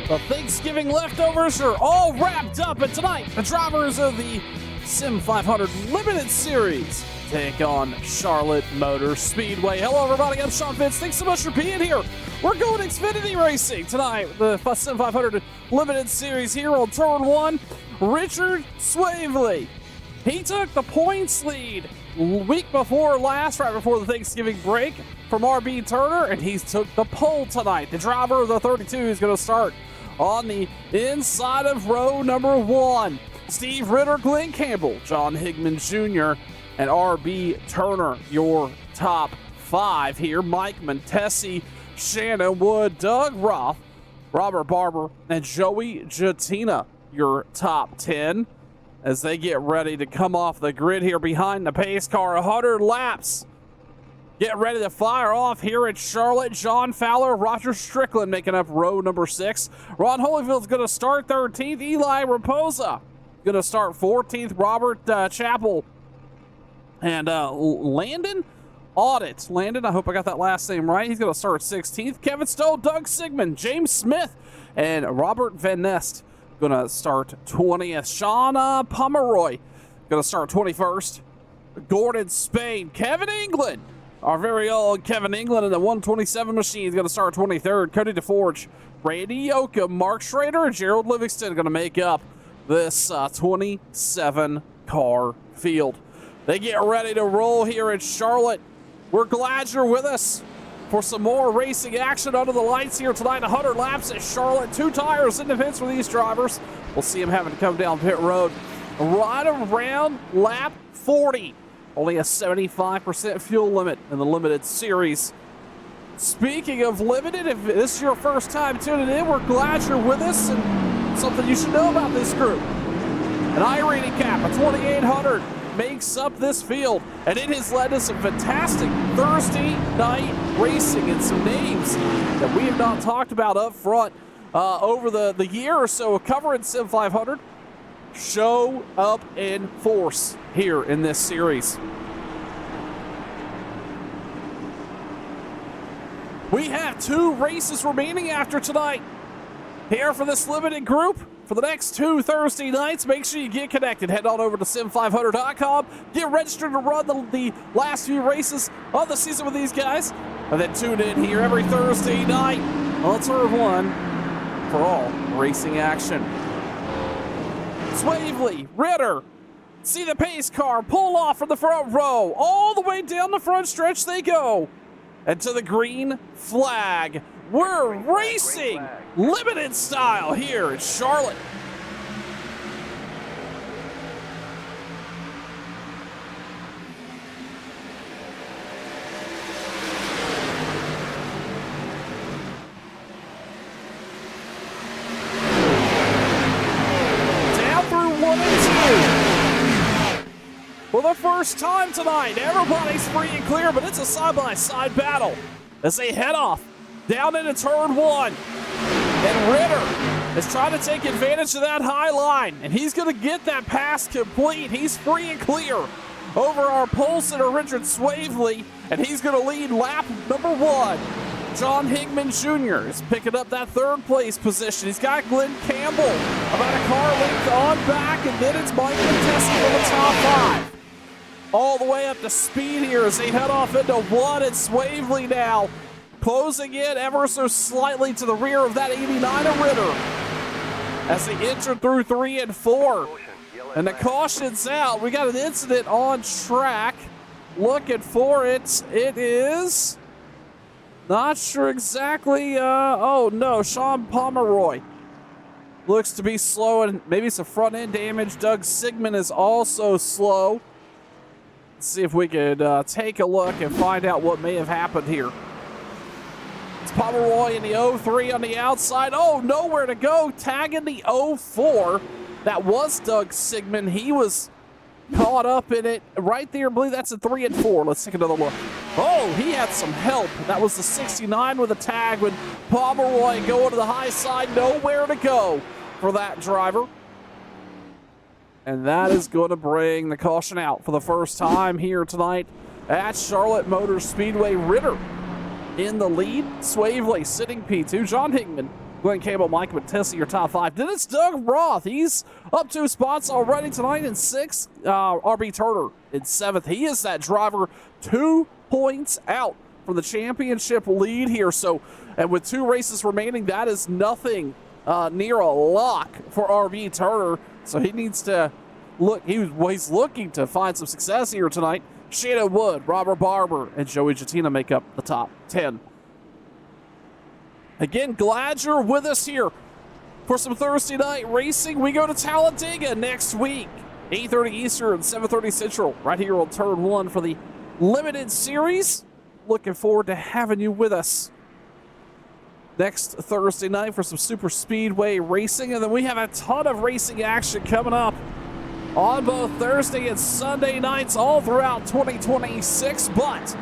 The Thanksgiving leftovers are all wrapped up, and tonight the drivers of the Sim 500 Limited Series take on Charlotte Motor Speedway. Hello everybody, I'm Sean Fitz. Thanks so much for being here. We're going Xfinity racing tonight, the Sim 500 Limited Series here on Turn 1. Richard Swavely, he took the points lead week before last, right before the Thanksgiving break, from RB Turner, and he's took the pole tonight. The driver of the 32 is going to start on the inside of row number 1. Steve Ritter, Glenn Campbell, John Higman Jr., and RB Turner, your top 5 here. Mike Montesi, Shannon Wood, Doug Roth, Robert Barber, and Joey Jatina, your top 10, as they get ready to come off the grid here behind the pace car. 100 laps. Get ready to fire off here at Charlotte. John Fowler, Roger Strickland making up row number 6. Ron Holyfield's going to start 13th. Eli Raposa going to start 14th. Robert Chappell and Landon Audit. Landon, I hope I got that last name right. He's going to start 16th. Kevin Stowe, Doug Sigmund, James Smith, and Robert Van Nest going to start 20th. Sean Pomeroy going to start 21st. Gordon Spain, Kevin England, our very own Kevin England in the 127 machine is going to start 23rd. Cody DeForge, Randy Yoakum, Mark Schrader, and Gerald Livingston are going to make up this 27-car field. They get ready to roll here in Charlotte. We're glad you're with us for some more racing action under the lights here tonight. 100 laps at Charlotte. 2 tires in the pits for these drivers. We'll see them having to come down pit road right around lap 40. Only a 75% fuel limit in the Limited Series. Speaking of limited, if this is your first time tuning in, we're glad you're with us, and something you should know about this group. An iRacing cap, a 2800, makes up this field, and it has led to some fantastic Thursday night racing and some names that we have not talked about up front over the year or so of covering Sim 500. Show up in force here in this series. We have 2 races remaining after tonight here for this limited group. For the next 2 Thursday nights, make sure you get connected. Head on over to sim500.com. Get registered to run the last few races of the season with these guys. And then tune in here every Thursday night on Turn 1 for all racing action. Swavely, Ritter, see the pace car pull off from the front row. All the way down the front stretch they go. And to the green flag. We're racing limited style here in Charlotte. For the first time tonight, everybody's free and clear, but it's a side-by-side battle as they head off down into Turn 1. And Ritter is trying to take advantage of that high line, and he's going to get that pass complete. He's free and clear over our pole sitter, Richard Swavely, and he's going to lead lap number 1. John Higman Jr. is picking up that third place position. He's got Glenn Campbell about a car length on back, and then it's Mike Contessa for the top 5. All the way up to speed here as they head off into 1, and Swavely now closing in ever so slightly to the rear of that 89 of Ritter as they enter through 3 and 4. And the caution's out. We got an incident on track. Looking for it. It is not sure exactly. Oh no, Sean Pomeroy looks to be slow, and maybe it's a front end damage. Doug Sigmund is also slow. Let's see if we could take a look and find out what may have happened here. It's Pomeroy in the 03 on the outside. Oh, nowhere to go. Tagging the 04. That was Doug Sigmund. He was caught up in it right there. I believe that's a 3 and 4. Let's take another look. Oh, he had some help. That was the 69 with a tag with Pomeroy going to the high side. Nowhere to go for that driver. And that is going to bring the caution out for the first time here tonight at Charlotte Motor Speedway. Ritter in the lead. Swavely sitting P2. John Higman, Glenn Campbell, Mike Contessa, your top 5. Then it's Doug Roth. He's up 2 spots already tonight in 6th. RB Turner in 7th. He is that driver 2 points out from the championship lead here. So, and with 2 races remaining, that is nothing near a lock for RB Turner. So he needs to look. He's looking to find some success here tonight. Shannon Wood, Robert Barber, and Joey Jattina make up the top 10. Again, glad you're with us here for some Thursday night racing. We go to Talladega next week, 8:30 Eastern, 7:30 Central, right here on Turn 1 for the Limited Series. Looking forward to having you with us next Thursday night for some super speedway racing. And then we have a ton of racing action coming up on both Thursday and Sunday nights all throughout 2026. But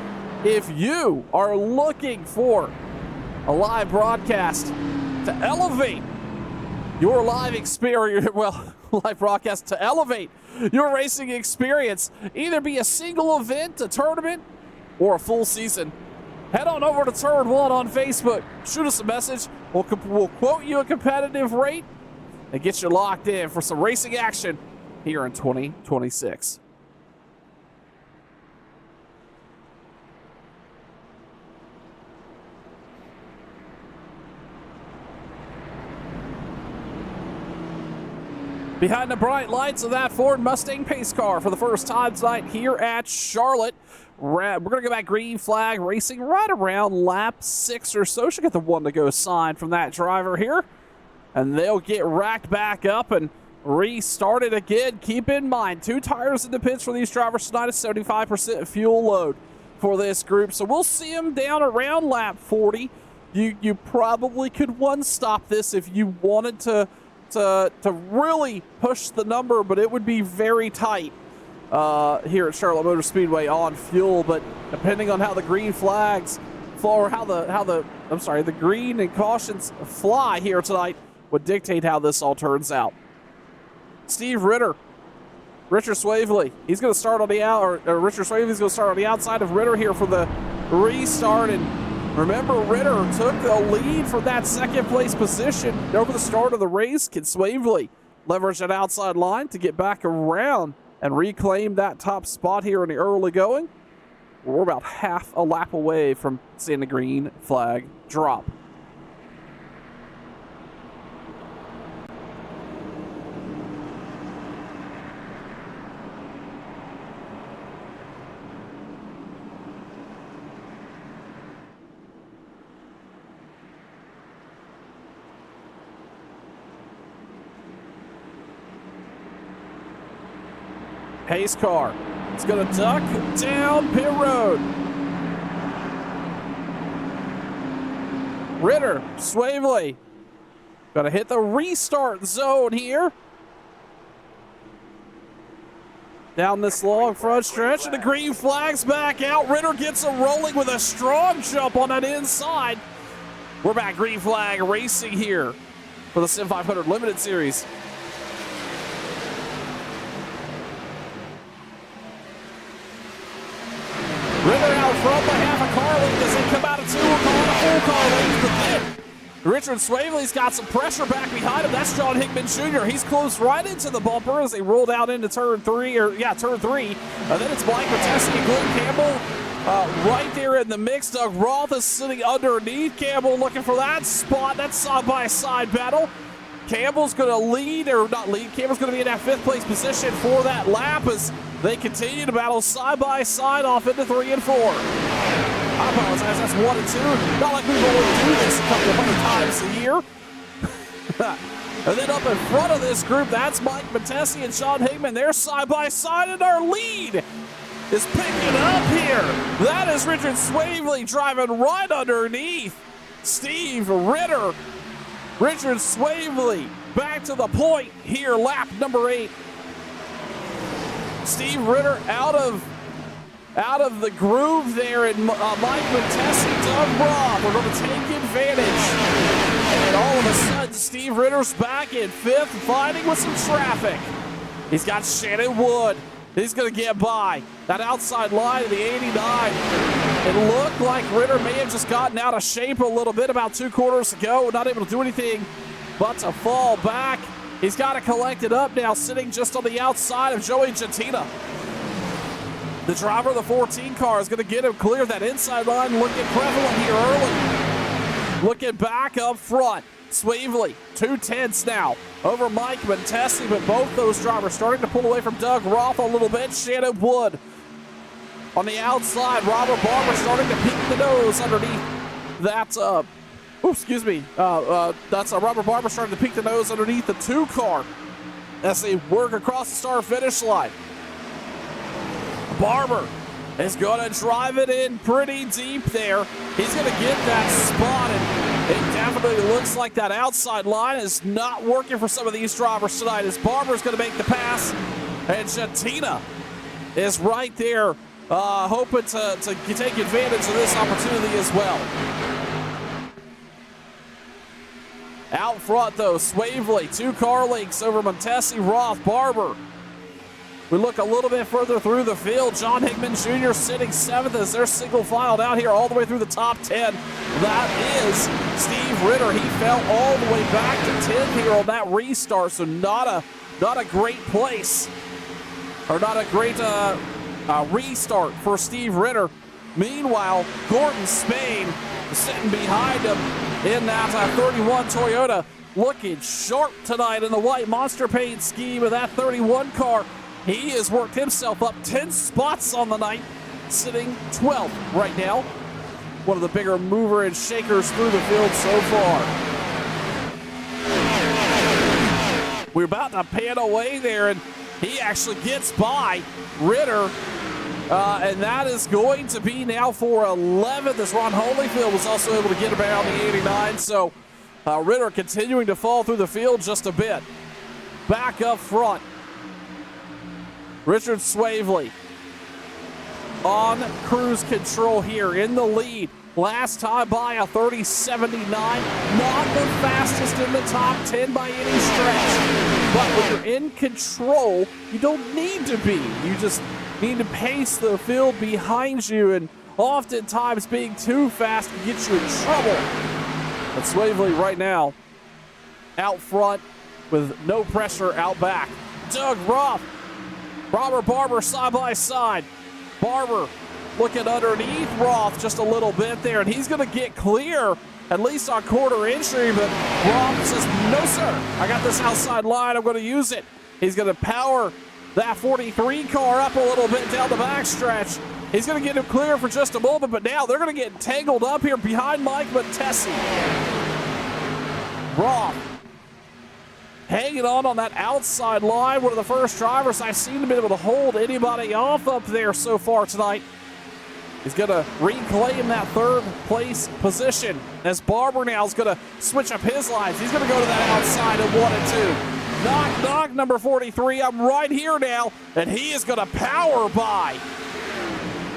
if you are looking for a live broadcast to elevate your live experience, live broadcast to elevate your racing experience, either be a single event, a tournament, or a full season, head on over to Turn 1 on Facebook. Shoot us a message. We'll quote you a competitive rate and get you locked in for some racing action here in 2026. Behind the bright lights of that Ford Mustang pace car for the first time tonight here at Charlotte. We're going to go back green flag racing right around lap 6 or so. Should get the 1 to go sign from that driver here. And they'll get racked back up and restarted again. Keep in mind, 2 tires in the pits for these drivers tonight, a 75% fuel load for this group. So we'll see them down around lap 40. You probably could one-stop this if you wanted to really push the number, but it would be very tight here at Charlotte Motor Speedway on fuel. But depending on how the green flags fall, or how the green and cautions fly here tonight, would dictate how this all turns out. Steve Ritter, Richard Swavely, he's going to start on the Richard Swavely's going to start on the outside of Ritter here for the restart. And remember, Ritter took the lead from that second place position over the start of the race. Can Swavely leverage that outside line to get back around and reclaim that top spot here in the early going? We're about half a lap away from seeing the green flag drop. Pace car. It's going to duck down pit road. Ritter, Swavely, going to hit the restart zone here. Down this long front stretch, and the green flag's back out. Ritter gets him rolling with a strong jump on that inside. We're back green flag racing here for the Sim 500 Limited Series. Ritter out front by half a car length as they come out of 2. We're calling a full car length, but then Richard Swavely's got some pressure back behind him. That's John Hickman Jr. He's close right into the bumper as they rolled out into turn 3. Then it's Mike Matesi and Glenn Campbell right there in the mix. Doug Roth is sitting underneath Campbell looking for that spot. That side-by-side battle. Campbell's going to lead, or not lead, Campbell's going to be in that 5th place position for that lap as they continue to battle side-by-side off into 3 and 4. I apologize, that's 1 and 2. Not like we only do this a couple hundred times a year. And then up in front of this group, that's Mike Matesi and Sean Hickman. They're side-by-side, and our lead is picking up here. That is Richard Swavely driving right underneath Steve Ritter. Richard Swavely back to the point here, lap number 8. Steve Ritter out of the groove there, and Mike Matesi, Doug Roth are going to take advantage. And all of a sudden, Steve Ritter's back in 5th, fighting with some traffic. He's got Shannon Wood. He's going to get by that outside line of the 89. It looked like Ritter may have just gotten out of shape a little bit about 2 quarters to go, not able to do anything but to fall back. He's got to collect it up now, sitting just on the outside of Joey Gentina. The driver of the 14 car is going to get him clear. That inside line looking prevalent here early. Looking back up front. Swavely, 2/10 now over Mike Matesi, but both those drivers starting to pull away from Doug Roth a little bit. Shannon Wood on the outside. Robert Barber starting to peek the nose underneath that. That's Robert Barber starting to peek the nose underneath the 2 car as they work across the start-finish line. Barber is going to drive it in pretty deep there. He's going to get that spot, and it definitely looks like that outside line is not working for some of these drivers tonight as Barber's going to make the pass, and Gentina is right there hoping to take advantage of this opportunity as well. Out front, though, Swavely, 2 car lengths over Matesi, Roth, Barber. We look a little bit further through the field. John Hickman Jr. sitting 7th as they're single filed out here all the way through the top 10. That is Steve Ritter. He fell all the way back to 10th here on that restart, so not a great place, or not a great restart for Steve Ritter. Meanwhile, Gordon Spain sitting behind him in that 31 Toyota, looking sharp tonight in the white monster paint scheme of that 31 car. He has worked himself up 10 spots on the night, sitting 12th right now. One of the bigger mover and shakers through the field so far. We're about to pan away there, and he actually gets by Ritter. And that is going to be now for 11th, as Ron Holyfield was also able to get around the 89. So Ritter continuing to fall through the field just a bit. Back up front, Richard Swavely on cruise control here in the lead. Last time by a 30.79. Not the fastest in the top 10 by any stretch. But when you're in control, you don't need to be. You just need to pace the field behind you, and oftentimes being too fast can get you in trouble. But Swavely right now out front with no pressure out back. Doug Roth, Robert Barber side by side. Barber looking underneath Roth just a little bit there, and he's going to get clear, at least on quarter entry, but Roth says, no sir, I got this outside line, I'm going to use it. He's going to power that 43 car up a little bit down the backstretch. He's going to get him clear for just a moment, but now they're going to get tangled up here behind Mike Matesi. Roth hanging on that outside line. One of the first drivers I've seen to be able to hold anybody off up there so far tonight. He's going to reclaim that 3rd place position as Barber now is going to switch up his lines. He's going to go to that outside of 1 and 2. Knock, knock, number 43. I'm right here now, and he is going to power by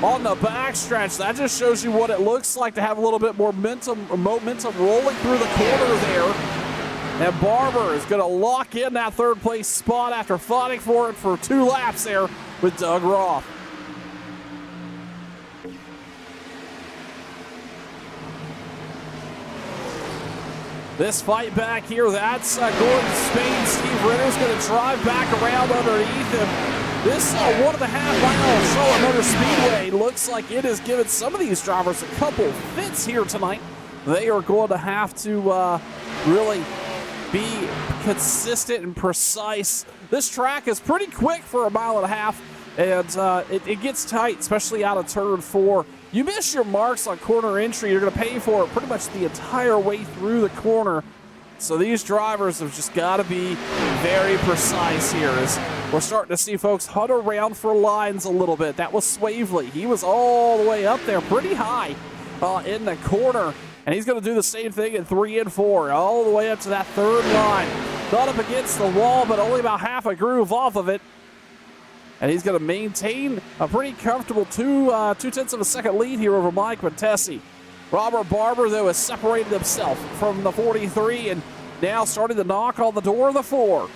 on the backstretch. That just shows you what it looks like to have a little bit more momentum rolling through the corner there. And Barber is going to lock in that third place spot after fighting for it for 2 laps there with Doug Roth. This fight back here, that's Gordon Spain. Steve Ritter's going to drive back around underneath him. This 1.5-mile Charlotte Motor Speedway looks like it has given some of these drivers a couple fits here tonight. They are going to have to really be consistent and precise. This track is pretty quick for 1.5 miles, and it gets tight, especially out of turn 4. You miss your marks on corner entry, you're going to pay for it pretty much the entire way through the corner. So these drivers have just got to be very precise here as we're starting to see folks hunt around for lines a little bit. That was Swavely. He was all the way up there pretty high in the corner. And he's going to do the same thing in 3 and 4, all the way up to that third line. Not up against the wall, but only about half a groove off of it. And he's going to maintain a pretty comfortable 2/10 of a second lead here over Mike Montesi. Robert Barber, though, has separated himself from the 43 and now starting to knock on the door of the 4.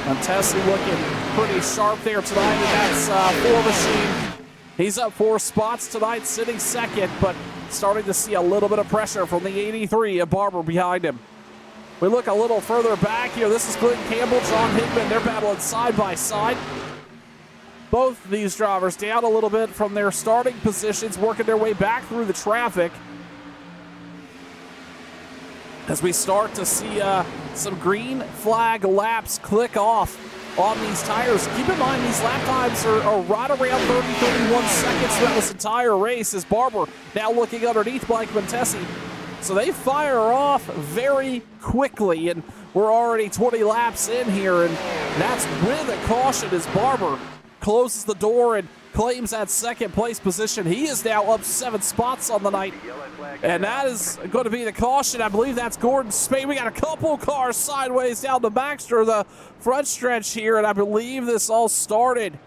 Montesi looking pretty sharp there tonight, and that's 4 Machine. He's up 4 spots tonight, sitting second, but starting to see a little bit of pressure from the 83 of Barber behind him. We look a little further back here. This is Clinton Campbell, John Hickman. They're battling side by side. Both these drivers down a little bit from their starting positions, working their way back through the traffic. As we start to see some green flag laps click off on these tires. Keep in mind, these lap times are right around 30-31 seconds throughout this entire race, as Barber now looking underneath Mike Montesi. So they fire off very quickly, and we're already 20 laps in here, and that's with a caution as Barber closes the door and claims that second place position. He is now up 7 spots on the night, and that is going to be the caution. I believe that's Gordon Spain. We got a couple cars sideways down the Baxter, the front stretch here, and I believe this all started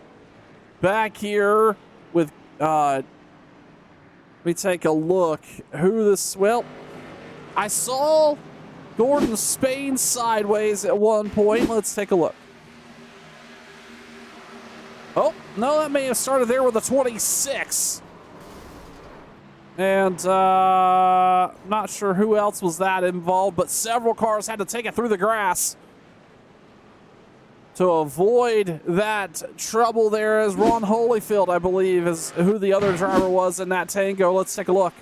back here with, let me take a look who this, well, I saw Gordon Spain sideways at one point. Let's take a look. Oh, no, that may have started there with a 26. And not sure who else was that involved, but several cars had to take it through the grass to avoid that trouble there, as Ron Holyfield, I believe, is who the other driver was in that Tango. Let's take a look.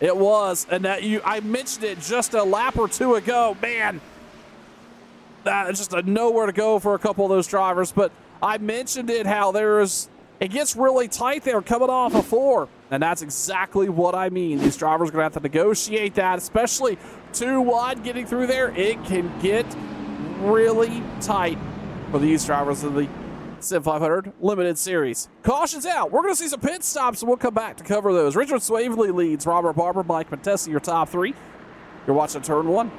It was, and I mentioned it just a lap or 2 ago. Man, that's just a nowhere to go for a couple of those drivers. But I mentioned it, how it gets really tight there coming off a 4. And that's exactly what I mean. These drivers are going to have to negotiate that, especially 2 wide getting through there. It can get really tight for these drivers in the Sim 500 Limited Series. Caution's out. We're going to see some pit stops, and we'll come back to cover those. Richard Swavely leads. Robert Barber, Mike Montesi, your top 3. You're watching Turn 1.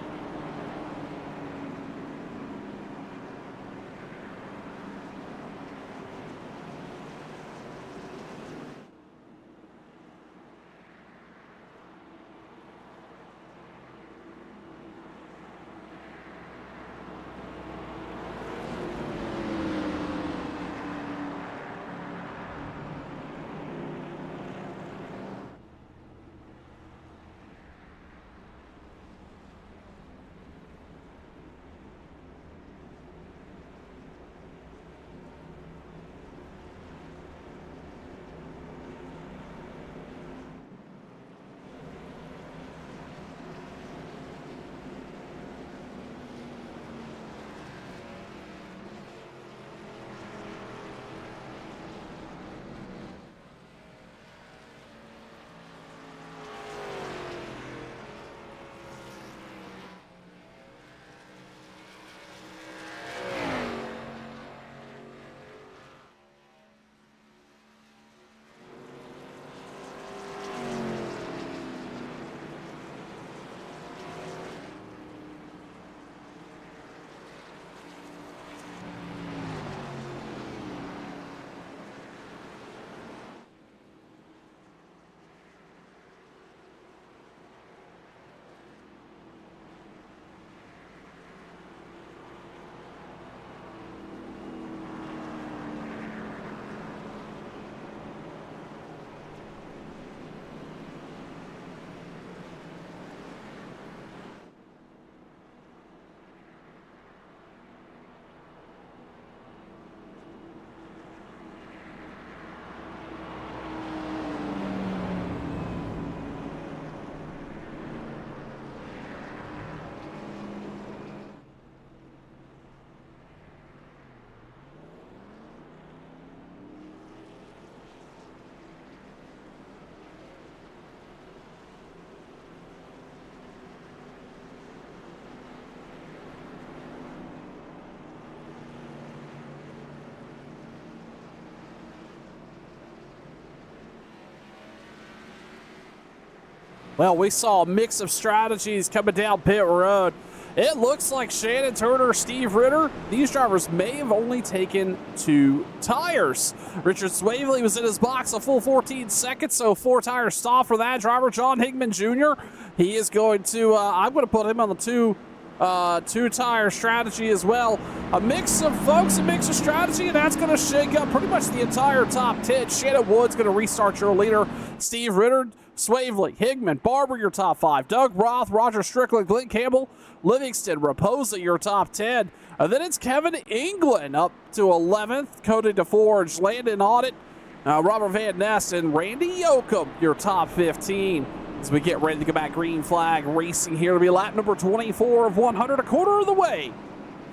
Well, we saw a mix of strategies coming down pit road. It looks like Shannon Turner, Steve Ritter, these drivers may have only taken 2 tires. Richard Swavely was in his box a full 14 seconds, so 4-tire stop for that driver. John Higman Jr., he is going to, I'm going to put him on the 2-tire strategy as well. A mix of folks, a mix of strategy, and that's going to shake up pretty much the entire top 10. Shannon Wood's going to restart your leader. Steve Ritter, Swavely, Higman, Barber, your top 5. Doug Roth, Roger Strickland, Glenn Campbell, Livingston, Raposa, your top 10. And then it's Kevin England up to 11th. Cody DeForge, Landon Audit, Robert Van Ness, and Randy Yoakum, your top 15. As we get ready to go back green flag racing here to be lap number 24 of 100, a quarter of the way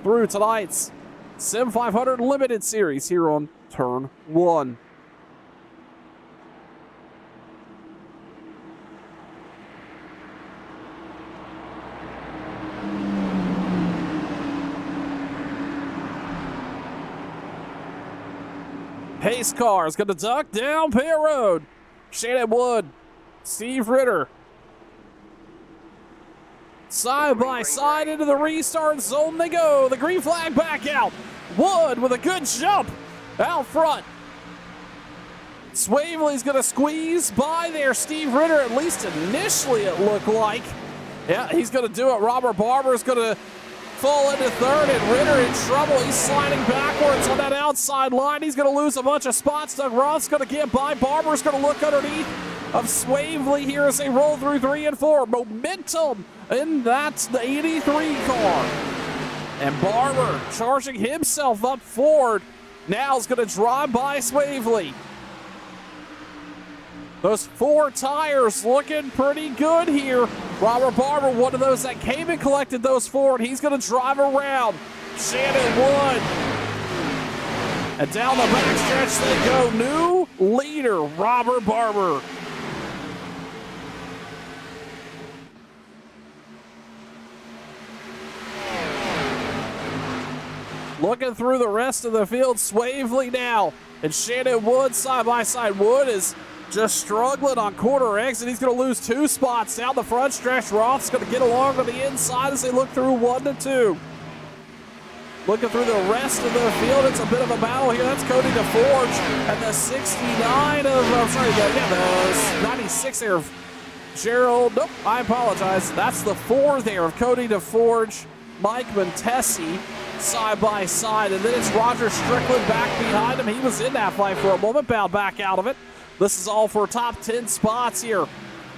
through tonight's Sim 500 Limited Series here on Turn 1. Pace car is going to duck down pit road. Shannon Wood, Steve Ritter, side by side into the restart zone they go. The green flag back out. Wood with a good jump out front. Swavely's going to squeeze by there. Steve Ritter, at least initially it looked like. Yeah, he's going to do it. Robert Barber's going to fall into third, and Ritter in trouble. He's sliding backwards on that outside line. He's going to lose a bunch of spots. Doug Roth's going to get by. Barber's going to look underneath of Swavely here as they roll through 3 and 4. Momentum in that 83 car. And Barber charging himself up forward. Now is going to drive by Swavely. Those 4 tires looking pretty good here. Robert Barber, one of those that came and collected those 4, and he's going to drive around Shannon Wood. And down the backstretch they go. New leader, Robert Barber. Looking through the rest of the field, Swavely now. And Shannon Wood side by side. Wood is just struggling on quarter exit. He's going to lose 2 spots down the front stretch. Roth's going to get along on the inside as they look through 1 to 2. Looking through the rest of the field, it's a bit of a battle here. That's Cody DeForge at the 69 of, the 96 there of Gerald. Nope, I apologize. That's the 4 there of Cody DeForge, Mike Montesi side by side. And then it's Roger Strickland back behind him. He was in that fight for a moment, bowed back out of it. This is all for top 10 spots here.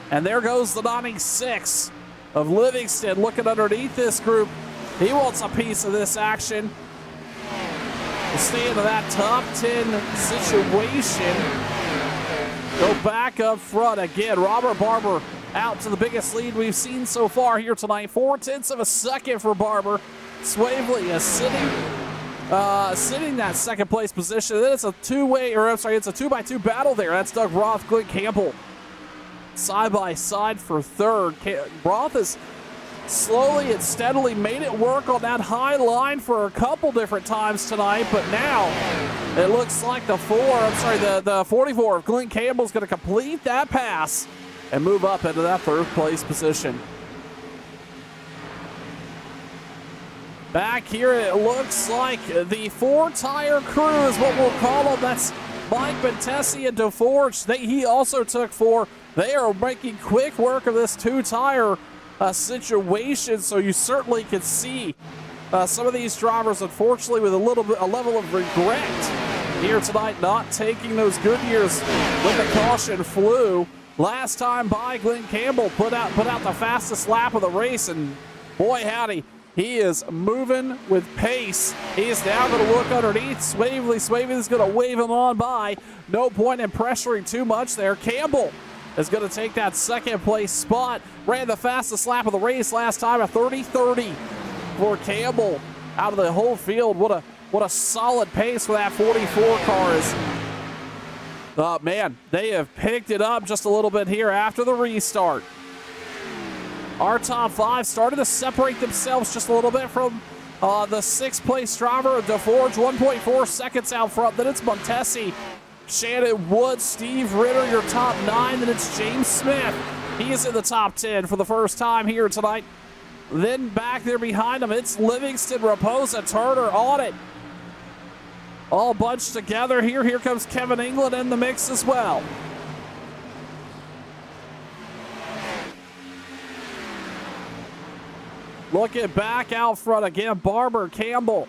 And there goes the 96 of Livingston looking underneath this group. He wants a piece of this action to stay into that top 10 situation. Go back up front again. Robert Barber out to the biggest lead we've seen so far here tonight. 0.4 of a second for Barber. Swavely is sitting that second place position. Then it's a it's a 2x2 battle there. That's Doug Roth, Glenn Campbell side by side for third. Roth has slowly and steadily made it work on that high line for a couple different times tonight, but now it looks like the 44 of Glenn Campbell's going to complete that pass and move up into that third place position. Back here, it looks like the 4-tire crew is what we'll call them. That's Mike Montesi and DeForge. He also took 4. They are making quick work of this 2-tire situation, so you certainly can see some of these drivers, unfortunately, with a level of regret here tonight, not taking those good years when the caution flew. Last time by, Glenn Campbell put out the fastest lap of the race, and boy howdy, he is moving with pace. He is now going to look underneath Swavely. Swavely is going to wave him on by. No point in pressuring too much there. Campbell is going to take that second place spot. Ran the fastest lap of the race last time, a 30-30 for Campbell out of the whole field. What a solid pace for that 44 car is. Oh, man, they have picked it up just a little bit here after the restart. Our top 5 started to separate themselves just a little bit from the 6th place driver, DeForge, 1.4 seconds out front. Then it's Montesi, Shannon Wood, Steve Ritter, your top 9. Then it's James Smith, He is in the top 10 for the first time here tonight. Then back there behind him, it's Livingston, Raposa, Turner on it. All bunched together here. Here comes Kevin England in the mix as well. Looking back out front again, Barber, Campbell.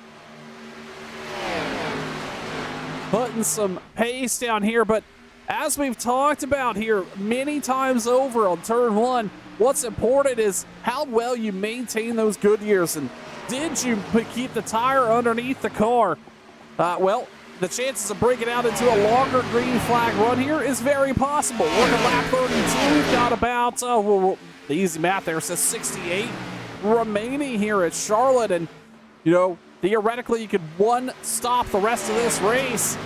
Putting some pace down here, but as we've talked about here many times over on turn one, what's important is how well you maintain those good years, and did you keep the tire underneath the car? Well, the chances of breaking out into a longer green flag run here is very possible. Look at lap 32. We've got about, the easy math there says 68 remaining here at Charlotte. And, you know, theoretically you could stop the rest of this race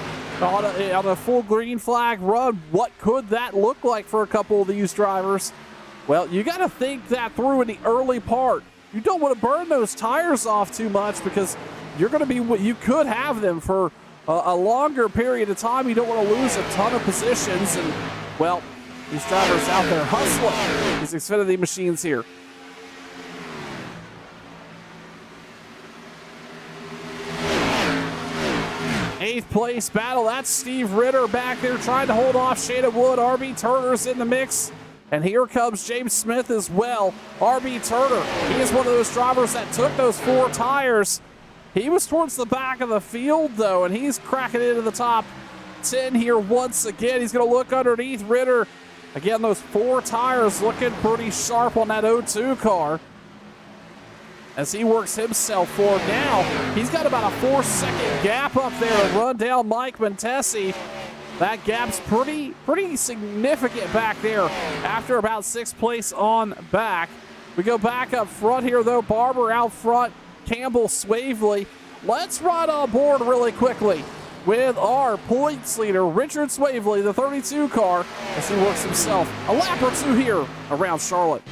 on a full green flag run. What could that look like for a couple of these drivers? Well, you got to think that through in the early part. You don't want to burn those tires off too much because you're going to be, you could have them for a longer period of time. You don't want to lose a ton of positions. And, well, these drivers out there hustling these Xfinity machines here. Eighth place battle. That's Steve Ritter back there trying to hold off Shayna Wood. RB Turner's in the mix. And here comes James Smith as well. RB Turner, he is one of those drivers that took those 4 tires. He was towards the back of the field, though, and he's cracking into the top 10 here once again. He's going to look underneath Ritter. Again, those 4 tires looking pretty sharp on that 0-2 car as he works himself forward. Now, he's got about a 4-second gap up there to run down Mike Montesi. That gap's pretty significant back there after about 6th place on back. We go back up front here, though. Barber out front. Campbell, Swavely. Let's ride on board really quickly with our points leader, Richard Swavely, the 32 car, as he works himself a lap or 2 here around Charlotte.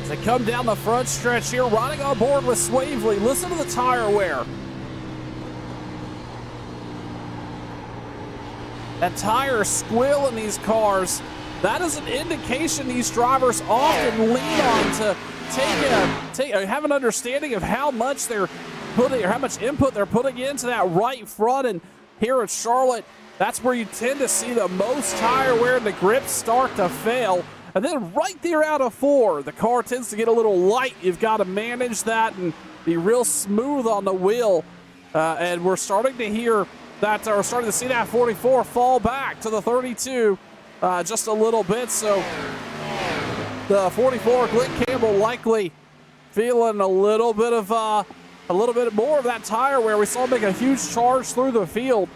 They come down the front stretch here, riding on board with Swavely. Listen to the tire wear. That tire squeal in these cars, that is an indication these drivers often lean on to have an understanding of how much they're putting, or how much input they're putting into that right front. And here at Charlotte, that's where you tend to see the most tire wear and the grips start to fail. And then right there out of 4, the car tends to get a little light. You've got to manage that and be real smooth on the wheel. And we're starting to hear that, or starting to see that 44 fall back to the 32 just a little bit. So the 44, Glenn Campbell, likely feeling a little bit more of that tire wear. We saw him make a huge charge through the field.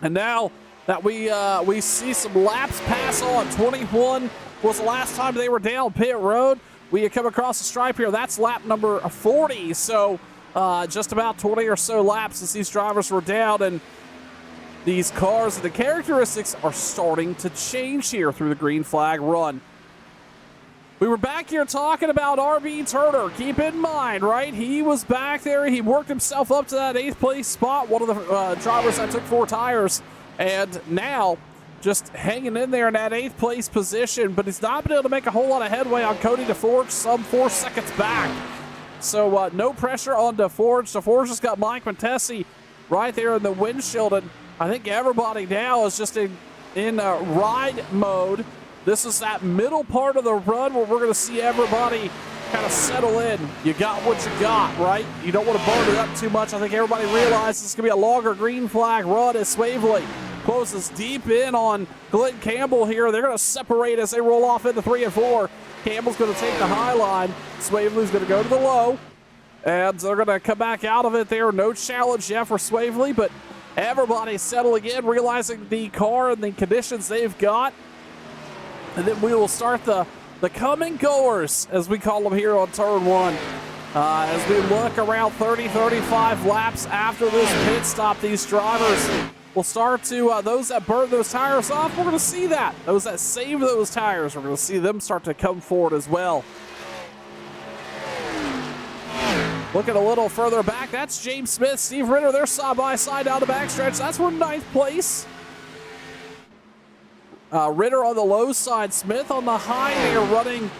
And now that we see some laps pass on. 21 was the last time they were down pit road. We come across the stripe here. That's lap number 40. So just about 20 or so laps as these drivers were down. And these cars and the characteristics are starting to change here through the green flag run. We were back here talking about RB Turner. Keep in mind, right? He was back there. He worked himself up to that 8th place spot. One of the drivers that took 4 tires. And now just hanging in there in that 8th place position, but he's not been able to make a whole lot of headway on Cody DeForge, some 4 seconds back. So no pressure on DeForge. DeForge just got Mike Montesi right there in the windshield, and I think everybody now is just in ride mode. This is that middle part of the run where we're going to see everybody kind of settle in. You got what you got, right? You don't want to burn it up too much. I think everybody realizes it's going to be a longer green flag run as Swavely closes deep in on Glenn Campbell here. They're going to separate as they roll off into 3 and 4. Campbell's going to take the high line. Swavely's going to go to the low. And they're going to come back out of it there. No challenge yet for Swavely, but everybody's settling in, realizing the car and the conditions they've got. And then we will start the coming goers, as we call them here on turn 1. As we look around 30-35 laps after this pit stop, these drivers will start to, those that burn those tires off, we're going to see that. Those that save those tires, we're going to see them start to come forward as well. Looking a little further back, that's James Smith, Steve Ritter. They're side by side down the backstretch. That's for 9th place. Ritter on the low side, Smith on the high there, running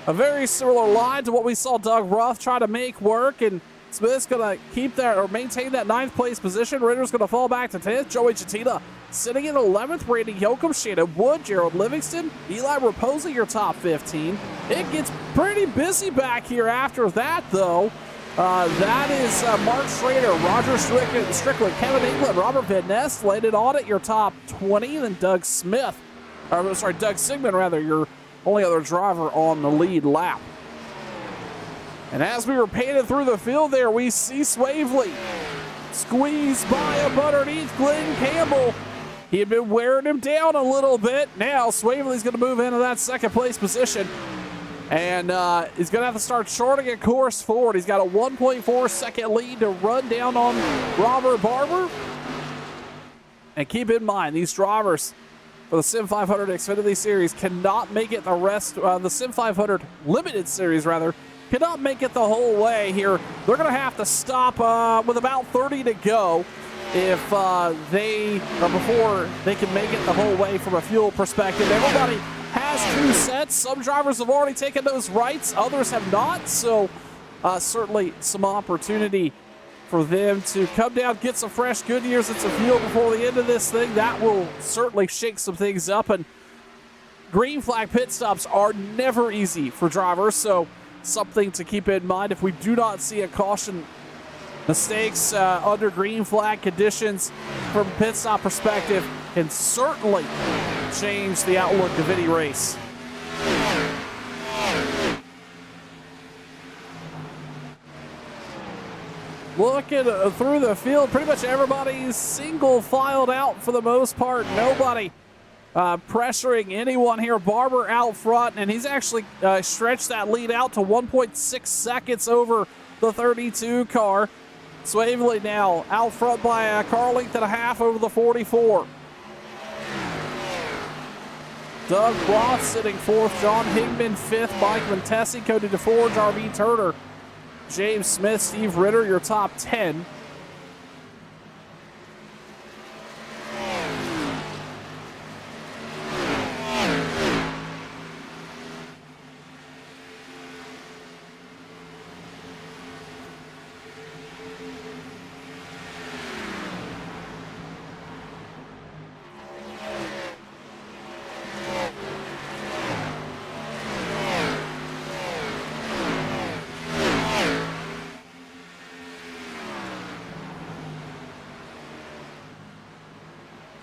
a very similar line to what we saw Doug Ruff try to make work. And Smith's going to keep that or maintain that 9th place position. Ritter's going to fall back to 10th. Joey Chatina sitting in 11th. Randy Yoakum, Shannon Wood, Gerald Livingston, Eli Raposa, your top 15. It gets pretty busy back here after that, though. That is Mark Schrader, Roger Strickland, Kevin England, Robert Van Ness landed on it, your top 20. Then Doug Sigmund, your only other driver on the lead lap. And as we were painted through the field there, we see Swavely squeezed by up underneath Glenn Campbell. He had been wearing him down a little bit. Now Swavely's going to move into that 2nd place position. And he's going to have to start shorting a course forward. He's got a 1.4 second lead to run down on Robert Barber. And keep in mind, these drivers for the Sim 500 Xfinity Series cannot make it the Sim 500 Limited Series, cannot make it the whole way here. They're going to have to stop with about 30 to go if before they can make it the whole way from a fuel perspective. Everybody has 2 sets. Some drivers have already taken those rights, others have not. So certainly some opportunity for them to come down, get some fresh Goodyears and some fuel before the end of this thing. That will certainly shake some things up. And green flag pit stops are never easy for drivers, so something to keep in mind. If we do not see a caution mistakes under green flag conditions from a pit stop perspective, can certainly change the outlook of any race. Looking through the field, pretty much everybody's single filed out for the most part. Nobody pressuring anyone here. Barber out front, and he's actually stretched that lead out to 1.6 seconds over the 32 car. Swavely now out front by a car length and a half over the 44. Doug Roth sitting 4th, John Higman 5th, Mike Montesi, Cody DeForge, RV Turner, James Smith, Steve Ritter, your top 10.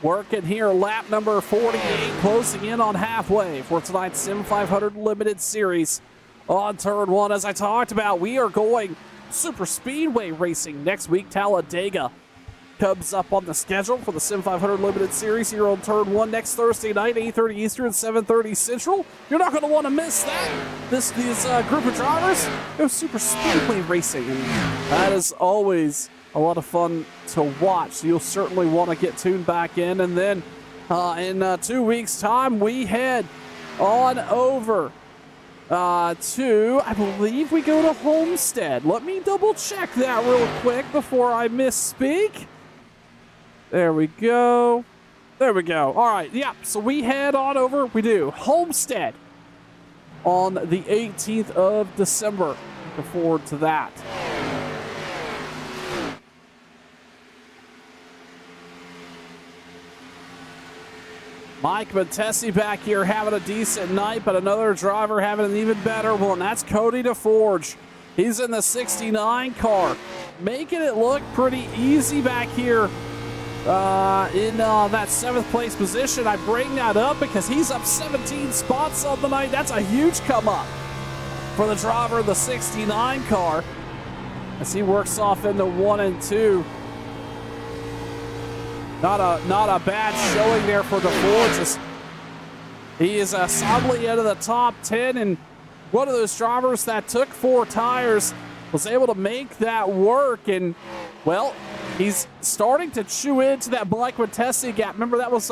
Working here, lap number 48, closing in on halfway for tonight's Sim 500 Limited Series. On turn 1, as I talked about, we are going super speedway racing next week. Talladega comes up on the schedule for the Sim 500 Limited Series here on turn 1 next Thursday night, 8:30 Eastern, 7:30 Central. You're not going to want to miss that. These group of drivers go super speedway racing, and that is always a lot of fun to watch. So you'll certainly want to get tuned back in. And then in 2 weeks' time, we head on over to, I believe we go to Homestead. Let me double check that real quick before I misspeak. There we go. There we go. All right, yeah, so we head on over. We do Homestead on the 18th of December. Looking forward to that. Mike Montesi back here having a decent night, but another driver having an even better one. That's Cody DeForge. He's in the 69 car, making it look pretty easy back here in that 7th place position. I bring that up because he's up 17 spots on the night. That's a huge come up for the driver of the 69 car as he works off into 1 and 2. Not a bad showing there for DeForge. He is solidly into the top 10, and one of those drivers that took 4 tires was able to make that work. And, well, he's starting to chew into that Mike Montesi gap. Remember, that was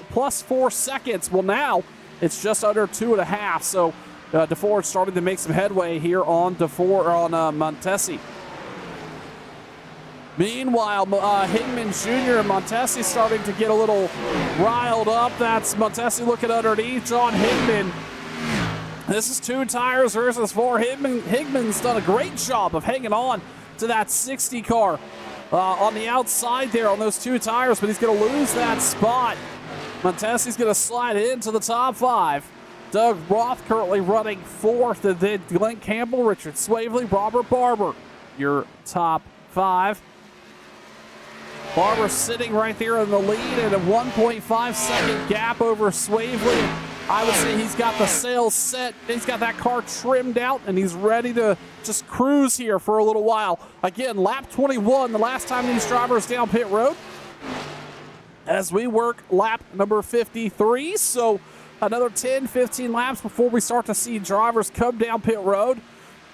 plus 4 seconds. Well, now it's just under 2.5. So DeForge starting to make some headway here on Montesi. Meanwhile, Higman Jr. and Montesi starting to get a little riled up. That's Montesi looking underneath John Higman. This is 2 tires versus 4. Higman's done a great job of hanging on to that 60 car on the outside there on those 2 tires, but he's going to lose that spot. Montesi's going to slide into the top 5. Doug Roth currently running 4th, and then Glenn Campbell, Richard Swavely, Robert Barber, your top 5. Barber sitting right there in the lead at a 1.5 second gap over Swavely. I would say he's got the sails set. He's got that car trimmed out, and he's ready to just cruise here for a little while. Again, lap 21, the last time these drivers down pit road, as we work lap number 53. So another 10, 15 laps before we start to see drivers come down pit road.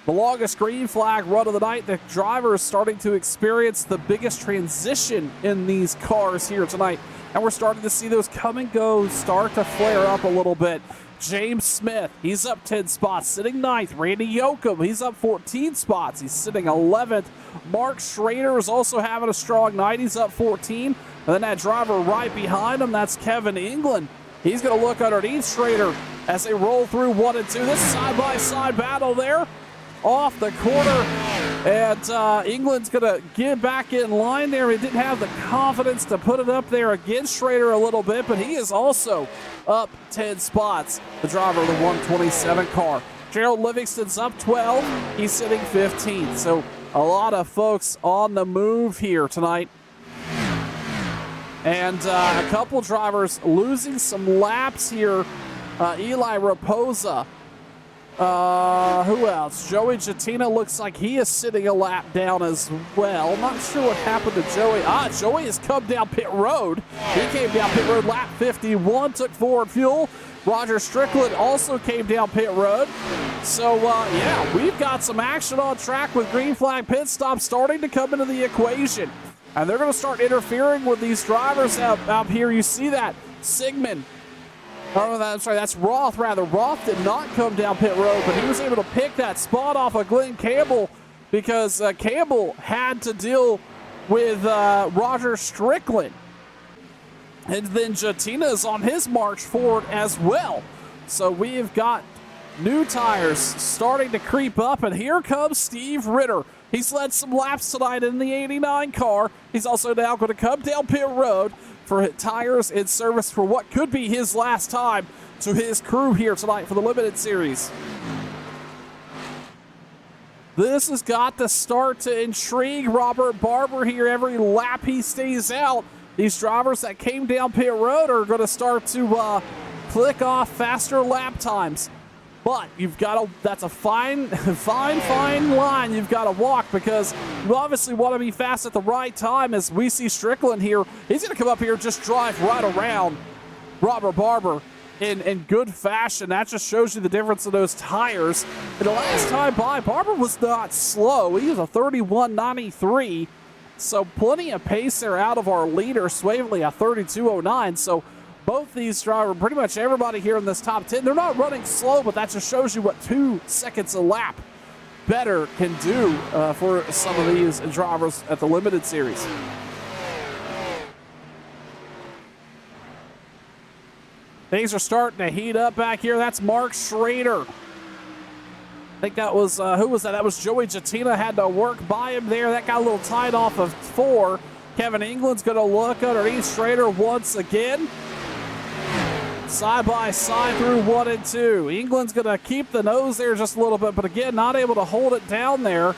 The longest green flag run of the night. The driver is starting to experience the biggest transition in these cars here tonight. And we're starting to see those come and go start to flare up a little bit. James Smith, he's up 10 spots, sitting 9th. Randy Yoakum, he's up 14 spots. He's sitting 11th. Mark Schrader is also having a strong night. He's up 14. And then that driver right behind him, that's Kevin England. He's going to look underneath Schrader as they roll through 1 and 2. This side-by-side battle there. Off the corner, and England's going to get back in line there. He didn't have the confidence to put it up there against Schrader a little bit, but he is also up 10 spots, the driver of the 127 car. Gerald Livingston's up 12. He's sitting 15th. So a lot of folks on the move here tonight. And a couple drivers losing some laps here. Eli Raposa. Who else? Joey Jatina looks like he is sitting a lap down as well. Not sure what happened to Joey. Joey has come down pit road. He came down pit road lap 51, took forward fuel. Roger Strickland also came down pit road. So, yeah, we've got some action on track with green flag pit stops starting to come into the equation. And they're going to start interfering with these drivers out here. You see that. Sigmund. That's Roth, rather. Roth did not come down pit road, but he was able to pick that spot off of Glenn Campbell because Campbell had to deal with Roger Strickland. And then Jatina is on his march forward as well. So we've got new tires starting to creep up, and here comes Steve Ritter. He's led some laps tonight in the 89 car. He's also now going to come down pit road for tires in service for what could be his last time to his crew here tonight for the Limited Series. This has got to start to intrigue Robert Barber here. Every lap he stays out, these drivers that came down pit road are going to start to click off faster lap times. But you've got to, that's a fine line you've got to walk, because you obviously want to be fast at the right time. As we see Strickland here, he's going to come up here and just drive right around Robert Barber in good fashion. That just shows you the difference of those tires. And the last time by, Barber was not slow. He was a 31.93. So plenty of pace there out of our leader, Swavely, a 32.09. So both these drivers, pretty much everybody here in this top 10, they're not running slow, but that just shows you what 2 seconds a lap better can do for some of these drivers at the Limited Series. Things are starting to heat up back here. That's Mark Schrader. I think that was, who was that? That was Joey Jatina. Had to work by him there. That got a little tight off of 4. Kevin England's going to look underneath Schrader once again. Side by side through 1 and 2. England's going to keep the nose there just a little bit, but again, not able to hold it down there.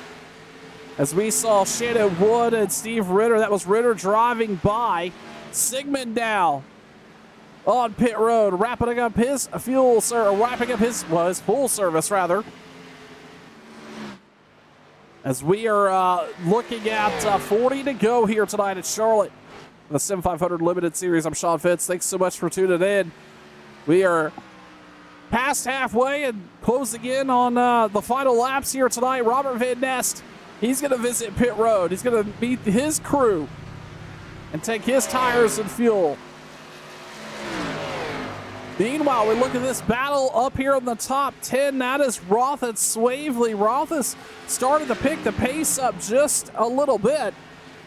As we saw Shannon Wood and Steve Ritter. That was Ritter driving by. Sigmund now on pit road, wrapping up his full service rather. As we are looking at 40 to go here tonight at Charlotte, the Sim 500 Limited Series. I'm Sean Fitz. Thanks so much for tuning in. We are past halfway and closing in on the final laps here tonight. Robert Van Nest, he's going to visit pit road. He's going to meet his crew and take his tires and fuel. Meanwhile, we look at this battle up here in the top 10. That is Roth and Swavely. Roth has started to pick the pace up just a little bit.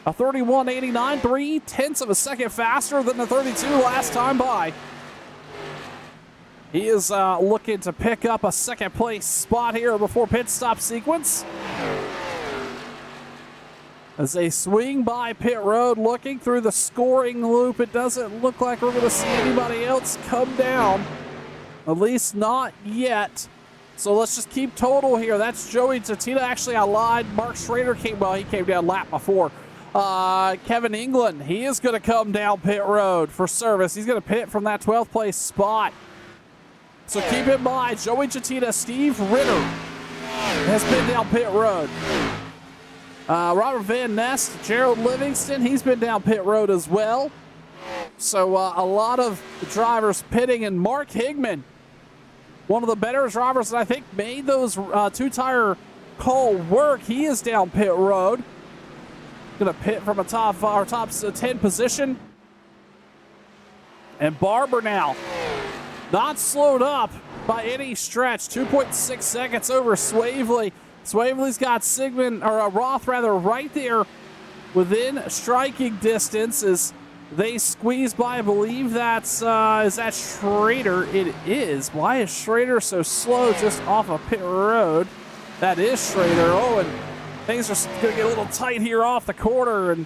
A 31.89, 0.3 of a second faster than the 32 last time by. He is looking to pick up a second place spot here before pit stop sequence. As they swing by pit road, looking through the scoring loop, it doesn't look like we're going to see anybody else come down. At least not yet. So let's just keep total here. That's Joey Tatina. Actually, I lied. Mark Schrader he came down lap before. Kevin England, he is going to come down pit road for service. He's going to pit from that 12th place spot. So keep in mind, Joey Tatina, Steve Ritter has been down pit road. Robert Van Nest, Gerald Livingston, he's been down pit road as well. So a lot of drivers pitting, and Mark Higman, one of the better drivers that I think made those two-tire call work. He is down pit road. Going to pit from a top 10 position. And Barber now, not slowed up by any stretch. 2.6 seconds over Swavely. Swavely's got Roth right there within striking distance as they squeeze by. I believe that's, is that Schrader? It is. Why is Schrader so slow just off of pit road? That is Schrader. Oh, and things are going to get a little tight here off the corner, and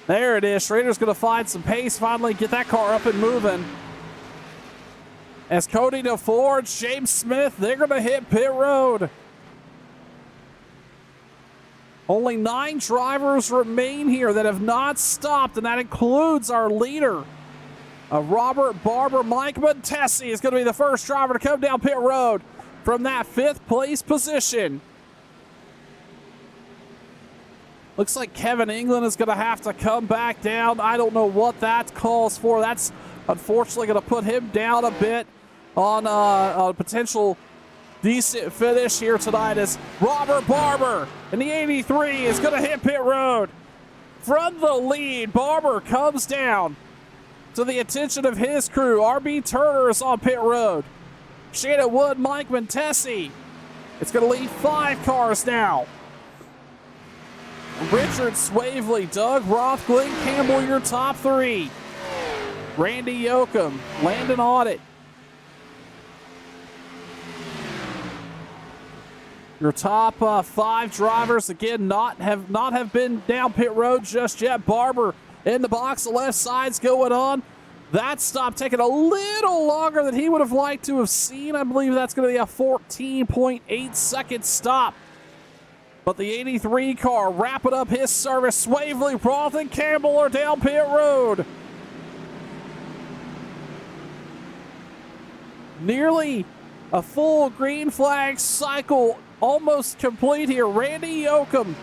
there it is. Schrader's going to find some pace, finally get that car up and moving. As Cody DeForge, James Smith, they're going to hit pit road. Only 9 drivers remain here that have not stopped, and that includes our leader, Robert Barber. Mike Montesi is going to be the first driver to come down pit road from that 5th place position. Looks like Kevin England is going to have to come back down. I don't know what that calls for. That's unfortunately going to put him down a bit on a potential decent finish here tonight, as Robert Barber in the 83 is going to hit pit road. From the lead, Barber comes down to the attention of his crew. RB Turner is on pit road. Shannon Wood, Mike Montesi. It's going to lead 5 cars now. Richard Swavely, Doug Roth, Glenn Campbell, your top 3. Randy Yoakum, Landon Audit. Your top 5 drivers, again, not have been down pit road just yet. Barber in the box, the left side's going on. That stop taking a little longer than he would have liked to have seen. I believe that's going to be a 14.8 second stop. But the 83 car wrapping up his service. Swavely, Roth, and Campbell are down pit road. Nearly a full green flag cycle almost complete here. Randy Yoakum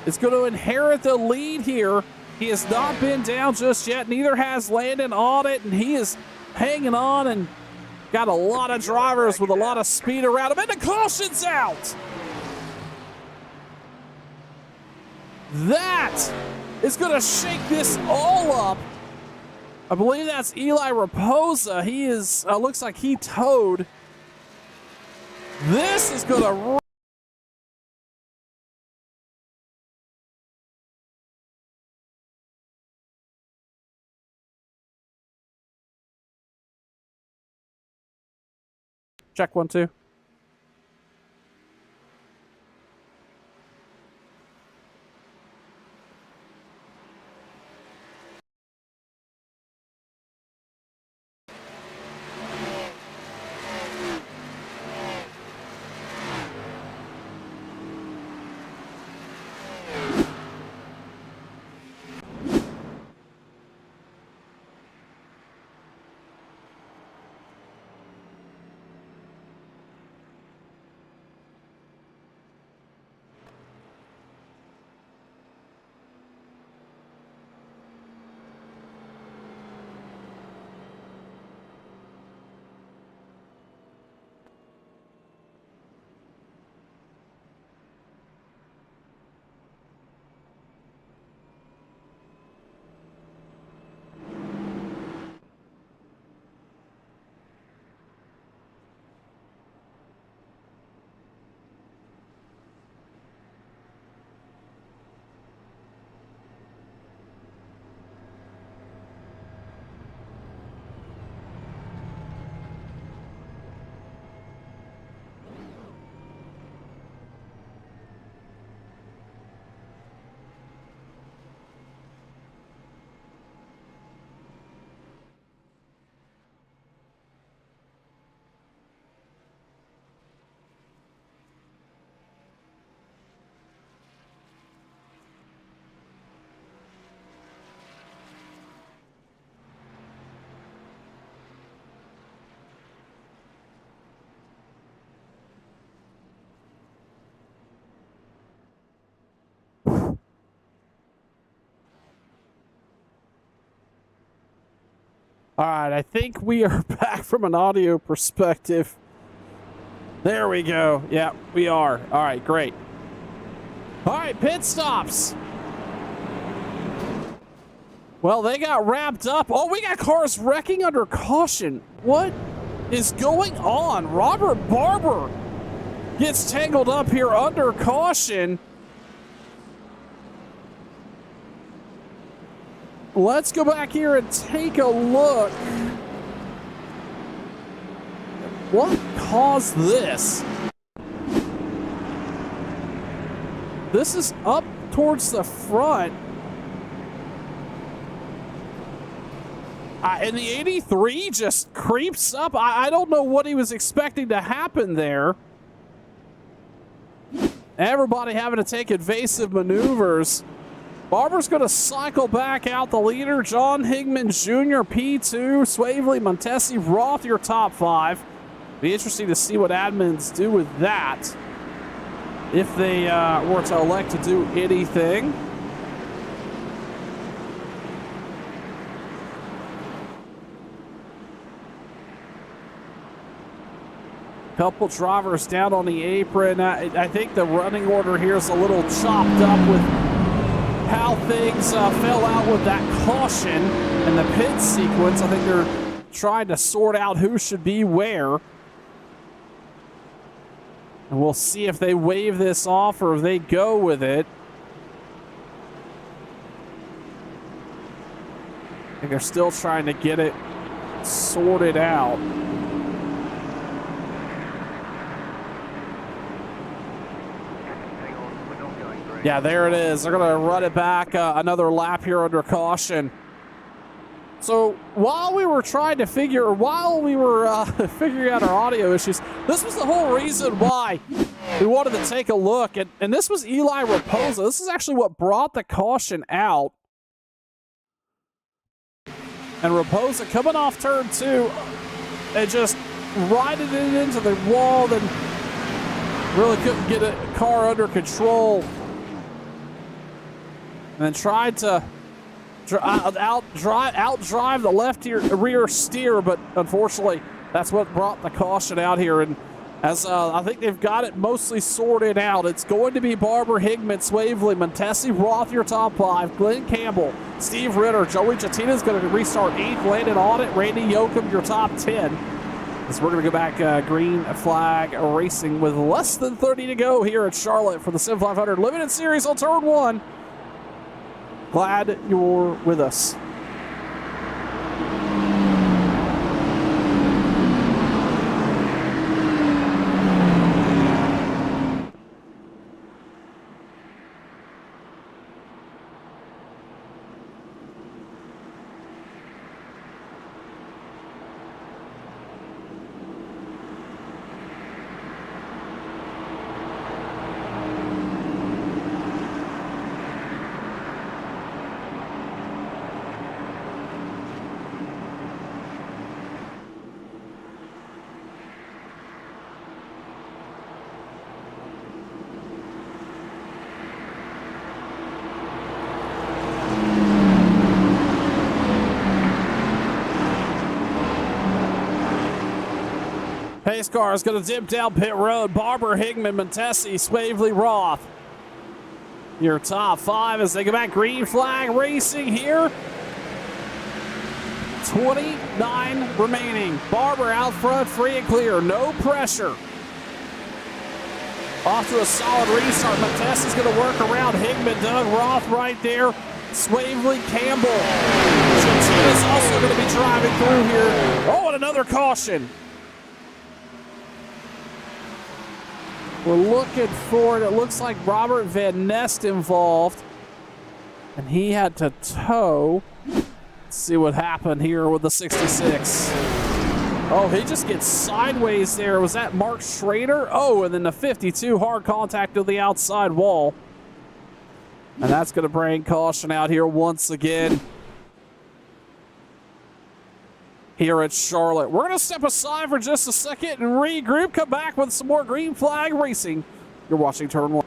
is going to inherit the lead here. He has not been down just yet. Neither has Landon Audit, and he is hanging on and got a lot of drivers with a lot of speed around him. And the caution's out. That is going to shake this all up. I believe that's Eli Raposa. He is, looks like he towed. This is going to Check 1, 2. All right, I think we are back from an audio perspective. There we go. Yeah, we are. All right, great. All right, pit stops. Well, they got wrapped up. Oh, we got cars wrecking under caution. What is going on? Robert Barber gets tangled up here under caution. Let's go back here and take a look. What caused this? This is up towards the front. And the 83 just creeps up. I don't know what he was expecting to happen there. Everybody having to take evasive maneuvers. Barber's going to cycle back out the leader. John Higman Jr., P2. Swavely, Montesi, Roth, your top 5. Be interesting to see what admins do with that. If they were to elect to do anything. Couple drivers down on the apron. I think the running order here is a little chopped up with how things fell out with that caution and the pit sequence. I think they're trying to sort out who should be where. And we'll see if they wave this off or if they go with it. I think they're still trying to get it sorted out. Yeah, there it is. They're going to run it back another lap here under caution. So while we were trying to figuring out our audio issues, this was the whole reason why we wanted to take a look. And this was Eli Raposa. This is actually what brought the caution out. And Raposa coming off turn 2 and just riding it into the wall, then really couldn't get a car under control. And then tried to outdrive the left rear steer, but unfortunately, that's what brought the caution out here. And as I think they've got it mostly sorted out, it's going to be Barber, Higman, Swavely, Montesi, Roth, your top 5, Glenn Campbell, Steve Ritter, Joey Chatina's going to restart 8th, Landon Audit, Randy Yoakum, your top 10. As we're going to go back green flag racing with less than 30 to go here at Charlotte for the Sim 500 Limited Series on turn 1. Glad you're with us. Pace car is going to dip down pit road. Barber, Higman, Montesi, Swavely, Roth. Your top 5 as they go back. Green flag racing here. 29 remaining. Barber out front, free and clear. No pressure. Off to a solid restart. Montesi's going to work around Higman. Doug Roth right there. Swavely, Campbell. Chatina's also going to be driving through here. Oh, and another caution. We're looking for it. It looks like Robert Van Nest involved. And he had to tow. Let's see what happened here with the 66. Oh, he just gets sideways there. Was that Mark Schrader? Oh, and then the 52, hard contact to the outside wall. And that's going to bring caution out here once again. Here at Charlotte. We're going to step aside for just a second and regroup. Come back with some more green flag racing. You're watching Turn 1.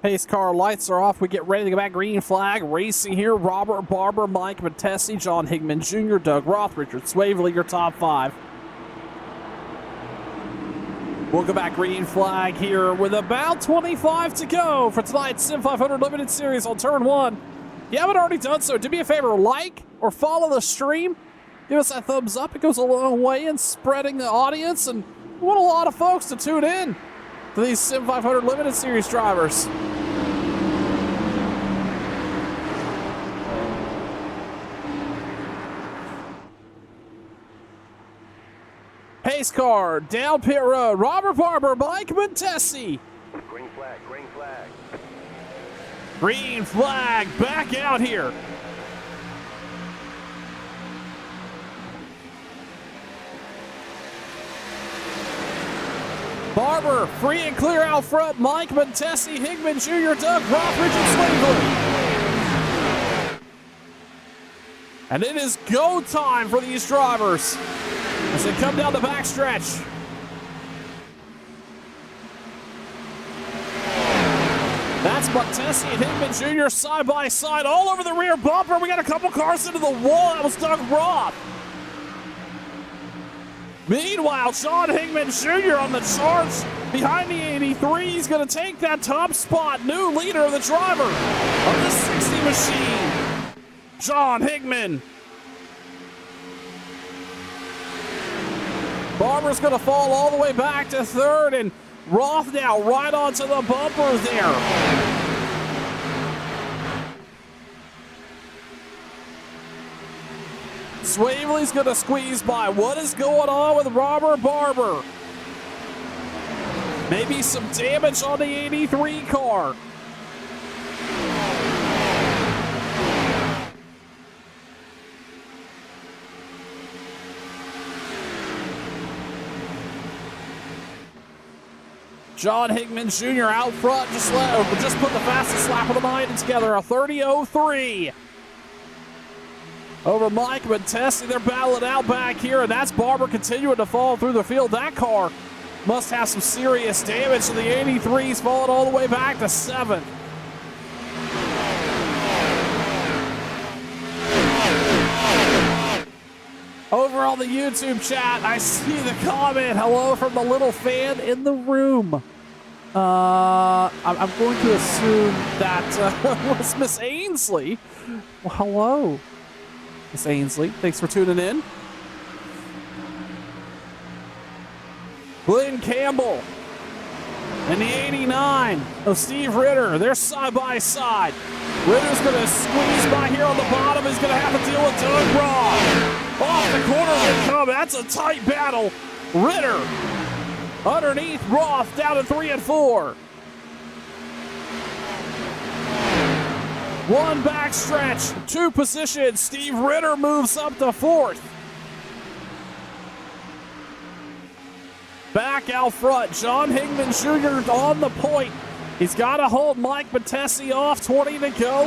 Pace car lights are off. We get ready to go back. Green flag racing here. Robert Barber, Mike Montesi, John Higman Jr., Doug Roth, Richard Swavely, your top 5. We'll go back green flag here with about 25 to go for tonight's Sim 500 Limited Series on Turn 1. If you haven't already done so, do me a favor, like or follow the stream. Give us that thumbs up. It goes a long way in spreading the audience, and we want a lot of folks to tune in to these Sim 500 Limited Series drivers. pace car. Down pit road. Robert Barber, Mike Montesi. Green flag, green flag. Green flag back out here. Barber free and clear out front. Mike Montesi, Higman Jr., Doug Rothridge, and Swingley. And it is go time for these drivers as they come down the backstretch. That's Montesi and Higman Jr. side by side all over the rear bumper. We got a couple cars into the wall. That was Doug Roth. Meanwhile, John Higman Jr. on the charge behind the 83. He's going to take that top spot. New leader of the driver of the 60 machine, John Higman. Barber's going to fall all the way back to third, and Roth now right onto the bumper there. Swavely's going to squeeze by. What is going on with Robert Barber? Maybe some damage on the 83 car. John Higman Jr. out front, just put the fastest lap of the night together, a 30.03. Over Mike Montesi, they're battling out back here, and that's Barber continuing to fall through the field. That car must have some serious damage, so the 83's falling all the way back to 7th. Over on the YouTube chat, I see the comment. Hello from the little fan in the room. I'm going to assume that was Miss Ainsley. Well, hello, Miss Ainsley. Thanks for tuning in. Glenn Campbell and the 89 of Steve Ritter. They're side by side. Ritter's going to squeeze by here on the bottom. He's going to have to deal with Doug Roth. Off the corner they come. That's a tight battle. Ritter underneath Roth down to 3 and 4. One backstretch, 2 positions. Steve Ritter moves up to 4th. Back out front, John Higman Jr. on the point. He's got to hold Mike Montesi off, 20 to go.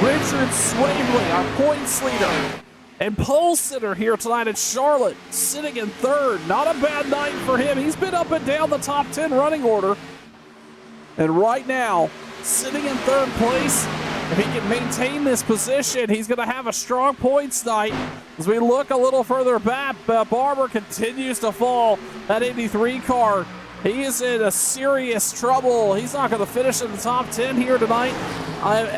Richard Swavely, our points leader and pole sitter here tonight at Charlotte, sitting in 3rd. Not a bad night for him. He's been up and down the top 10 running order. And right now, sitting in 3rd place, if he can maintain this position, he's going to have a strong points night. As we look a little further back, Barber continues to fall. That 83 car, he is in a serious trouble. He's not going to finish in the top 10 here tonight.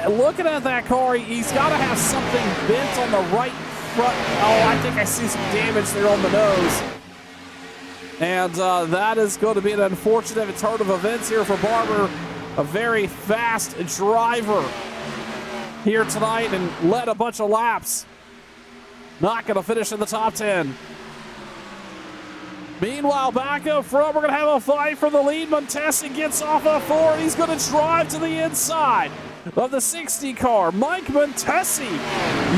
Looking at that car, he's got to have something bent on the right front. Oh, I think I see some damage there on the nose. And that is going to be an unfortunate turn of events here for Barber. A very fast driver here tonight and led a bunch of laps. Not going to finish in the top 10. Meanwhile, back up front, we're going to have a fight for the lead. Montesi gets off of 4. He's going to drive to the inside of the 60 car. Mike Montesi,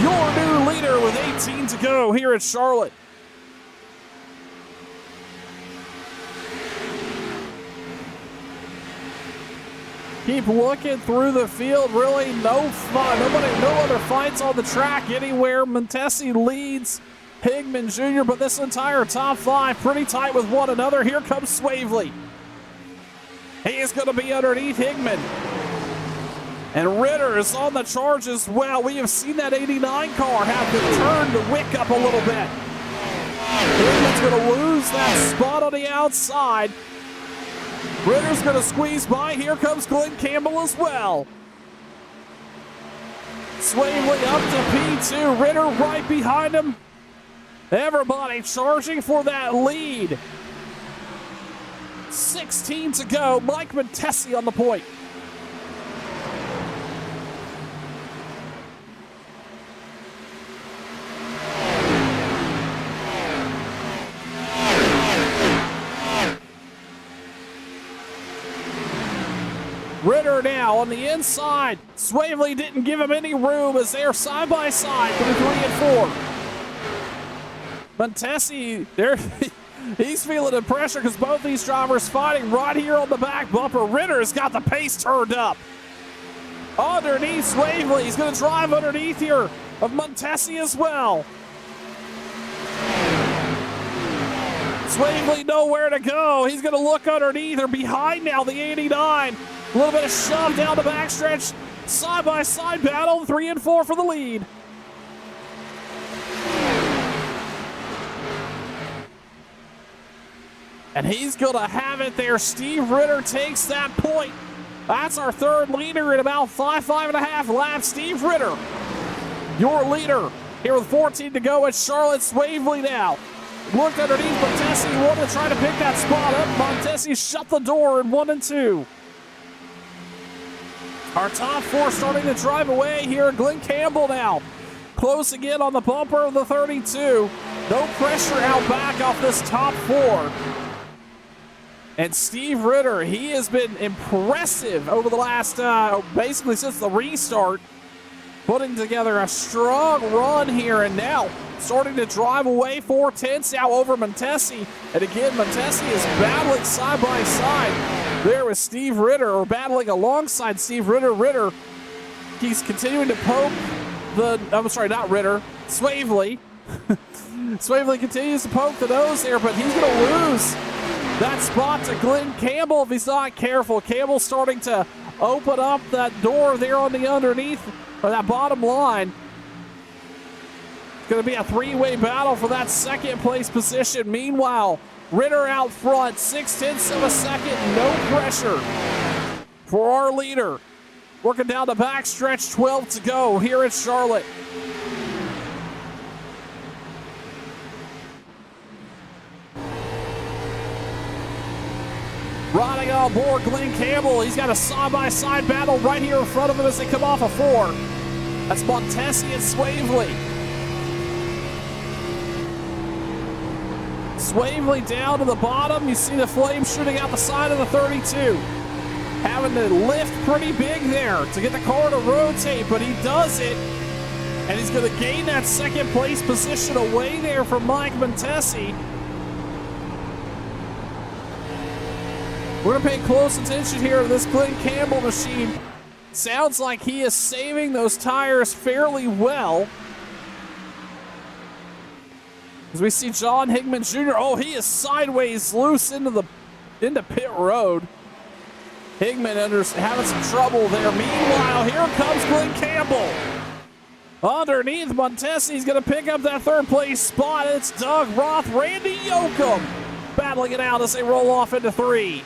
your new leader with 18 to go here at Charlotte. Keep looking through the field. Really no fun. No other fights on the track anywhere. Montesi leads Higman Jr., but this entire top 5 pretty tight with one another. Here comes Swavely. He is going to be underneath Higman. And Ritter is on the charge as well. We have seen that 89 car have to turn the wick up a little bit. Higman's going to lose that spot on the outside. Ritter's going to squeeze by. Here comes Glenn Campbell as well. Swavely up to P2. Ritter right behind him. Everybody charging for that lead. 16 to go. Mike Montesi on the point. Ritter now on the inside. Swavely didn't give him any room as they're side by side through 3 and 4. Montesi, there, he's feeling the pressure because both these drivers fighting right here on the back bumper. Ritter's got the pace turned up. Underneath Swavely, he's going to drive underneath here of Montesi as well. Swavely nowhere to go. He's going to look underneath or behind now the 89. A little bit of shove down the backstretch. Side-by-side battle, 3 and 4 for the lead. And he's going to have it there. Steve Ritter takes that point. That's our third leader in about 5.5 laps. Steve Ritter, your leader. Here with 14 to go, it's Charlotte Swavely now. Looked underneath Montesi, wanted to try to pick that spot up. Montesi shut the door in 1 and 2. Our top 4 starting to drive away here. Glenn Campbell now. Close again on the bumper of the 32. No pressure out back off this top 4. And Steve Ritter, he has been impressive over the last, basically since the restart. Putting together a strong run here, and now starting to drive away 4/10 now over Montesi. And again, Montesi is battling side by side there with Steve Ritter, or battling alongside Steve Ritter. Ritter, he's continuing to poke not Ritter, Swavely. Swavely continues to poke the nose there, but he's going to lose that spot to Glenn Campbell if he's not careful. Campbell starting to open up that door there on the underneath, or that bottom line. It's going to be a 3-way battle for that second place position. Meanwhile, Ritter out front, 0.6 of a second, no pressure for our leader. Working down the backstretch, 12 to go here at Charlotte. Riding on board Glenn Campbell. He's got a side-by-side battle right here in front of him as they come off a 4. That's Montesi and Swavely. Swavely down to the bottom. You see the flames shooting out the side of the 32. Having to lift pretty big there to get the car to rotate, but he does it. And he's going to gain that second place position away there from Mike Montesi. We're going to pay close attention here to this Glenn Campbell machine. Sounds like he is saving those tires fairly well. As we see John Higman Jr. Oh, he is sideways loose into pit road. Higman having some trouble there. Meanwhile, here comes Glenn Campbell. Underneath, Montesi's going to pick up that third place spot. It's Doug Roth, Randy Yoakum battling it out as they roll off into 3.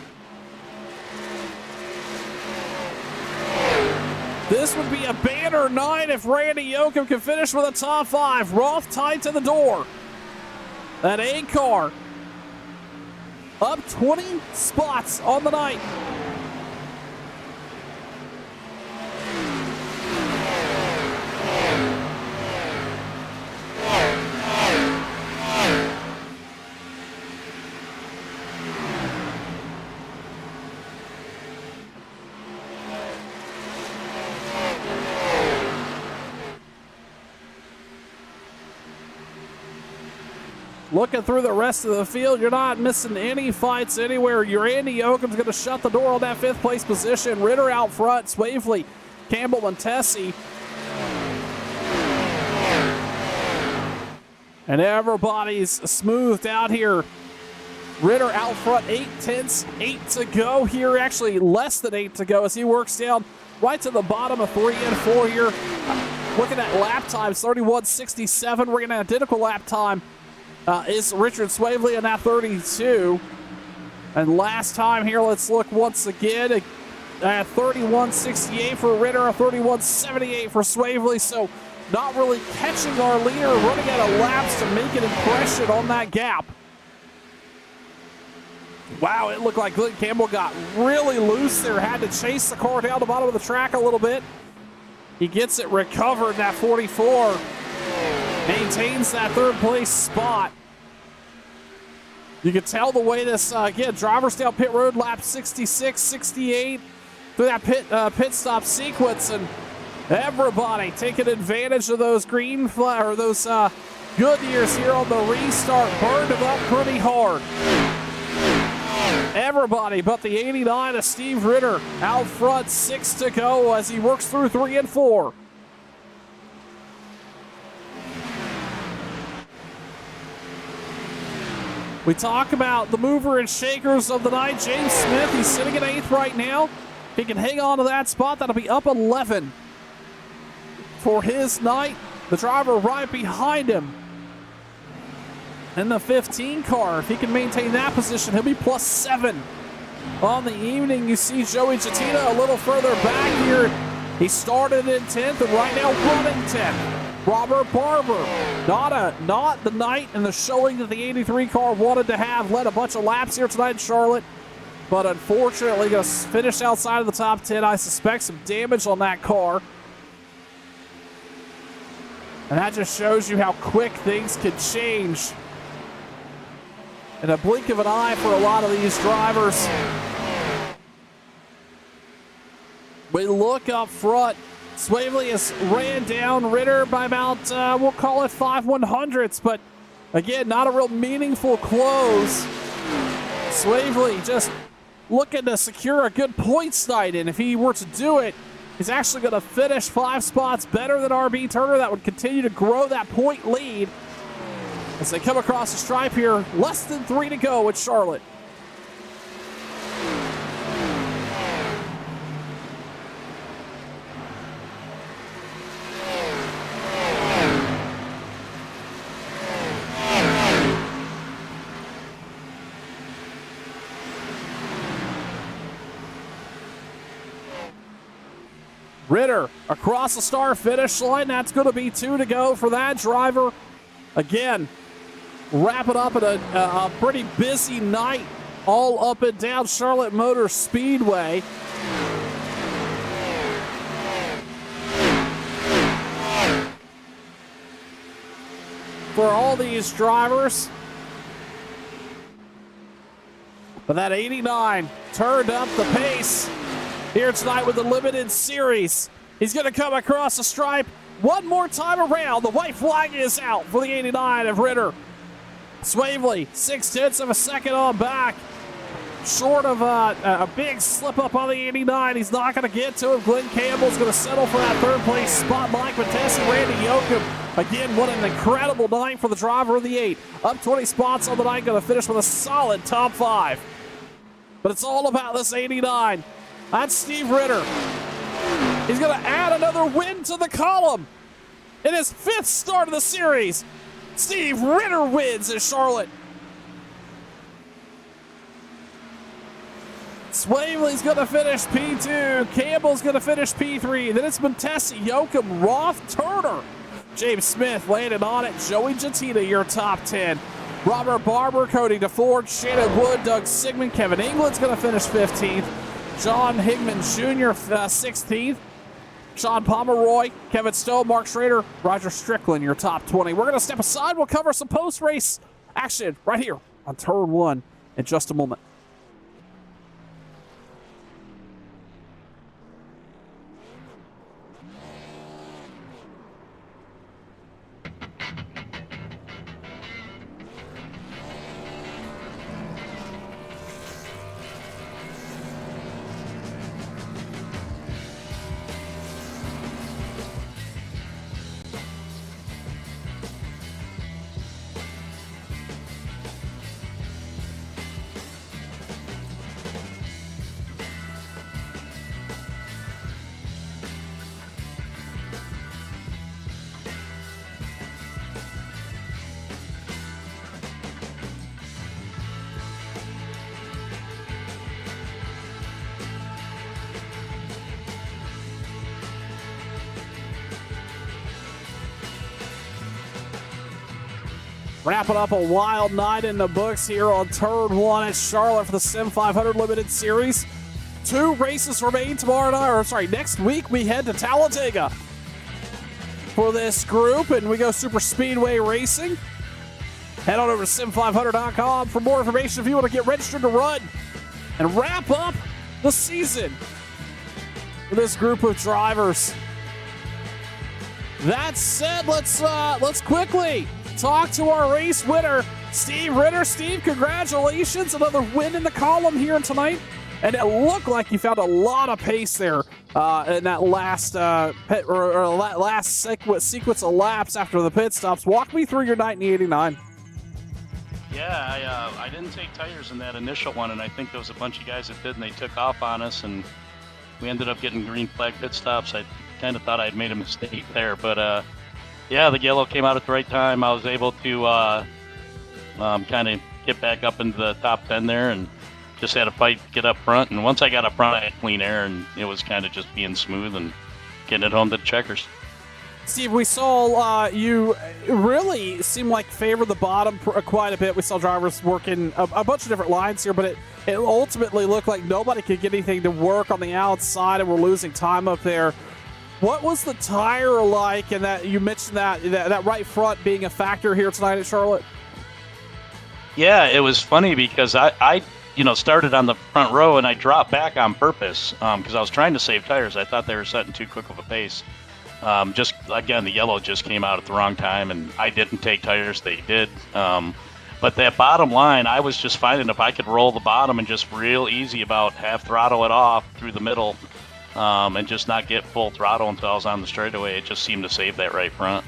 This would be a banner 9 if Randy Yoakum can finish with a top 5. Roth tied to the door. That A car up 20 spots on the night. Looking through the rest of the field, you're not missing any fights anywhere. Your Randy Yoakum's going to shut the door on that 5th place position. Ritter out front, Swavely, Campbell, Montesi. And everybody's smoothed out here. Ritter out front, 8/10, 8 to go here. Actually, less than 8 to go as he works down right to the bottom of 3 and 4 here. Looking at lap times, 31:67. We're getting an identical lap time. Is Richard Swavely in that 32. And last time here, let's look once again at 31:68 for Ritter, 31:78 for Swavely. So not really catching our leader, running out of laps to make an impression on that gap. Wow, it looked like Glenn Campbell got really loose there, had to chase the car down the bottom of the track a little bit. He gets it recovered, that 44. Maintains that 3rd place spot. You can tell the way this, again, drivers down pit road, lap 66, 68. through that pit stop sequence, and everybody taking advantage of those green flag or those Goodyears here on the restart. Burned them up pretty hard. Everybody but the 89 of Steve Ritter out front, 6 to go as he works through 3 and 4. We talk about the mover and shakers of the night. James Smith, he's sitting at 8th right now. He can hang on to that spot. That'll be up 11 for his night. The driver right behind him in the 15 car. If he can maintain that position, he'll be +7 on the evening. You see Joey Jatina a little further back here. He started in 10th and right now running 10th. Robert Barber, not the night and the showing that the 83 car wanted to have. Led a bunch of laps here tonight in Charlotte, but unfortunately going to finish outside of the top 10. I suspect some damage on that car. And that just shows you how quick things can change in a blink of an eye for a lot of these drivers. We look up front. Swavely has ran down Ritter by about, we'll call it 5/100ths, but again, not a real meaningful close. Swavely just looking to secure a good points night, and if he were to do it, he's actually going to finish 5 spots better than RB Turner. That would continue to grow that point lead as they come across the stripe here. Less than 3 to go with Charlotte. Ritter across the start finish line. That's going to be 2 to go for that driver. Again, wrap it up at a pretty busy night all up and down Charlotte Motor Speedway. For all these drivers. But that 89 turned up the pace here tonight with the limited series. He's going to come across the stripe one more time around. The white flag is out for the 89 of Ritter. Swavely, 0.6 of a second on back. Short of a big slip up on the 89. He's not going to get to him. Glenn Campbell's going to settle for that 3rd place spot. Mike Matesi, Randy Yoakum. Again, what an incredible night for the driver of the 8. Up 20 spots on the night. Going to finish with a solid top 5. But it's all about this 89. That's Steve Ritter. He's going to add another win to the column in his 5th start of the series. Steve Ritter wins at Charlotte. Swavely's going to finish P2. Campbell's going to finish P3. Then it's Montesi, Yoakum, Roth, Turner. James Smith landed on it. Joey Jatina, your top 10. Robert Barber, Cody DeFord, Shannon Wood, Doug Sigmund, Kevin England's going to finish 15th. John Higman Jr., 16th. Sean Pomeroy, Kevin Stowe, Mark Schrader, Roger Strickland, your top 20. We're going to step aside. We'll cover some post-race action right here on Turn 1 in just a moment. Wrapping up a wild night in the books here on Turn 1 at Charlotte for the Sim 500 Limited Series. 2 races remain tomorrow night, or sorry, next week we head to Talladega for this group, and we go super speedway racing. Head on over to sim500.com for more information if you want to get registered to run and wrap up the season for this group of drivers. That said, let's quickly talk to our race winner, Steve Ritter. Steve, congratulations. Another win in the column here tonight. And it looked like you found a lot of pace there in that last last sequence of laps after the pit stops. Walk me through your night in the 89. Yeah, I didn't take tires in that initial one, and I think there was a bunch of guys that did, and they took off on us, and we ended up getting green flag pit stops. I kind of thought I'd made a mistake there, but yeah, the yellow came out at the right time. I was able to kind of get back up into the top 10 there, and just had to fight to get up front. And once I got up front, I had clean air, and it was kind of just being smooth and getting it home to the checkers. Steve, we saw you really seem like favor the bottom quite a bit. We saw drivers working a bunch of different lines here, but it ultimately looked like nobody could get anything to work on the outside, and we're losing time up there. What was the tire like? And that you mentioned that right front being a factor here tonight at Charlotte. Yeah, it was funny because I started on the front row, and I dropped back on purpose because I was trying to save tires. I thought they were setting too quick of a pace. Just again, the yellow just came out at the wrong time, and I didn't take tires. They did. But that bottom line, I was just finding if I could roll the bottom and just real easy about half throttle it off through the middle, and just not get full throttle until I was on the straightaway, it just seemed to save that right front.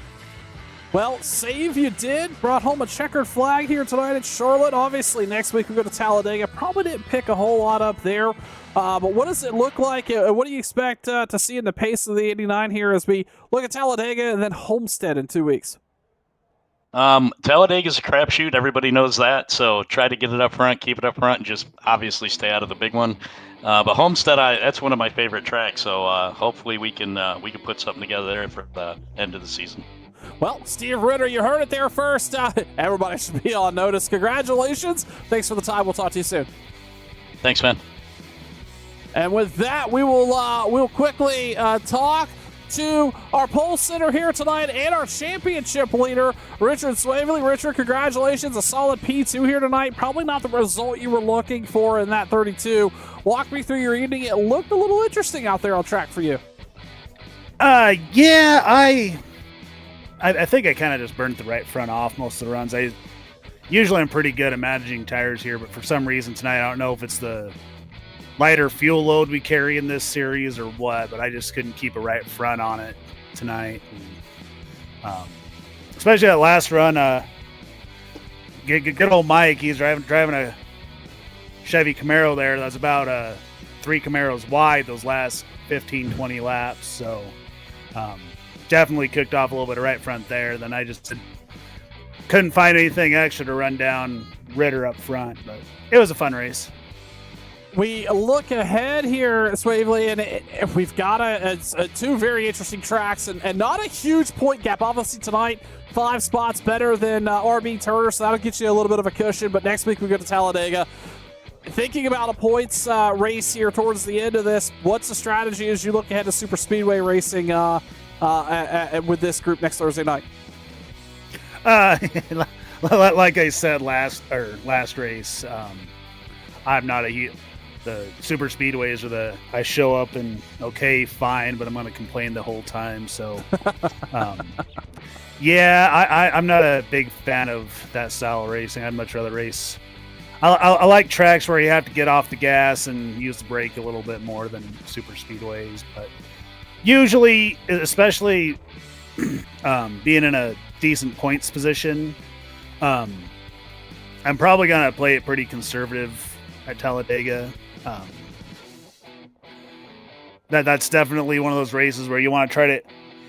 Well, save you did. Brought home a checkered flag here tonight at Charlotte. Obviously, next week we go to Talladega. Probably didn't pick a whole lot up there. But what does it look like? What do you expect to see in the pace of the 89 here as we look at Talladega and then Homestead in 2 weeks? Talladega's a crapshoot. Everybody knows that. So try to get it up front, keep it up front, and just obviously stay out of the big one. But Homestead, that's one of my favorite tracks. So hopefully we can put something together there for the end of the season. Well, Steve Ritter, you heard it there first. Everybody should be on notice. Congratulations. Thanks for the time. We'll talk to you soon. Thanks, man. And with that, we'll quickly talk to our pole sitter here tonight and our championship leader, Richard Swavely. Richard, congratulations. A solid P2 here tonight. Probably not the result you were looking for in that 32. Walk me through your evening. It looked a little interesting out there on track for you. Yeah, I think I kind of just burnt the right front off most of the runs. Usually I'm pretty good at managing tires here, but for some reason tonight, I don't know if it's the lighter fuel load we carry in this series or what, but I just couldn't keep a right front on it tonight. And, especially that last run, good old Mike, he's driving a Chevy Camaro there. That's about 3 Camaros wide those last 15, 20 laps. So, definitely cooked off a little bit of right front there. Then I just couldn't find anything extra to run down Ritter up front, but it was a fun race. We look ahead here, Swavely, and we've got two very interesting tracks and not a huge point gap. Obviously tonight, 5 spots better than RB Turner, so that'll get you a little bit of a cushion. But next week we go to Talladega. Thinking about a points race here towards the end of this, what's the strategy as you look ahead to Super Speedway racing with this group next Thursday night? Like I said last race, I'm not the super speedways are I show up and okay, fine, but I'm going to complain the whole time. So, yeah, I'm not a big fan of that style of racing. I'd much rather race. I like tracks where you have to get off the gas and use the brake a little bit more than super speedways, but usually, especially being in a decent points position, I'm probably going to play it pretty conservative at Talladega. That's definitely one of those races where you want to try to,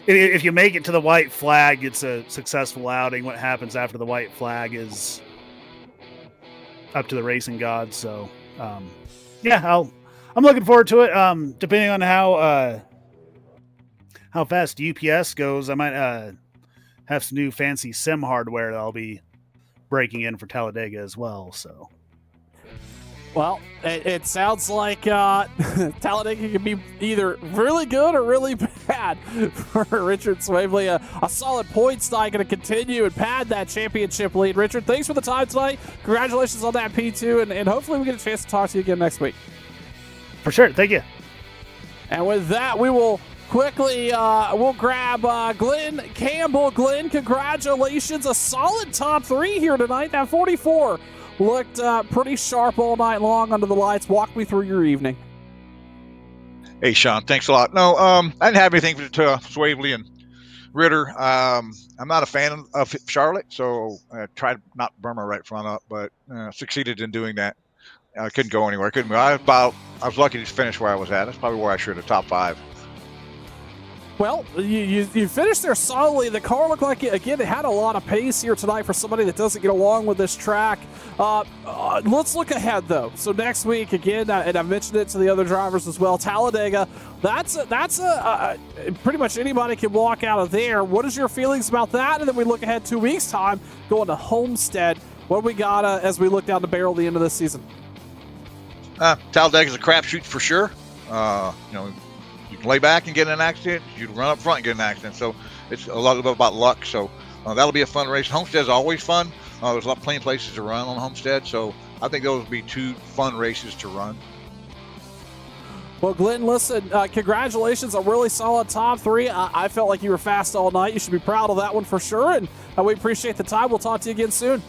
if you make it to the white flag, it's a successful outing. What happens after the white flag is up to the racing gods. So, yeah, I'm looking forward to it. Depending on how fast UPS goes, I might have some new fancy sim hardware that I'll be breaking in for Talladega as well. So, well, it sounds like Talladega can be either really good or really bad for Richard Swavely. A solid points night, going to continue and pad that championship lead. Richard, thanks for the time tonight. Congratulations on that P2, and hopefully we get a chance to talk to you again next week. For sure. Thank you. And with that, we will quickly we'll grab Glenn Campbell. Glenn, congratulations. A solid top 3 here tonight. That 44 looked pretty sharp all night long under the lights. Walk me through your evening. Hey, Sean, thanks a lot. No, I didn't have anything to Swavely and Ritter. I'm not a fan of Charlotte, so I tried not to burn my right front up, but succeeded in doing that. I couldn't go anywhere. I couldn't move. I was lucky to finish where I was at. That's probably where I should have, top 5. Well, you finished there solidly. The car looked like, it had a lot of pace here tonight for somebody that doesn't get along with this track. Let's look ahead, though. So next week, again, and I mentioned it to the other drivers as well, Talladega, that's pretty much anybody can walk out of there. What is your feelings about that? And then we look ahead 2 weeks' time, going to Homestead. What do we got as we look down the barrel at the end of this season? Talladega's a crapshoot for sure. You can lay back and get in an accident. You can run up front and get in an accident. So it's a lot about luck. So that'll be a fun race. Homestead's always fun. There's plenty of places to run on Homestead. So I think those will be 2 fun races to run. Well, Glenn, listen, congratulations. A really solid top 3. I felt like you were fast all night. You should be proud of that one for sure. And we appreciate the time. We'll talk to you again soon.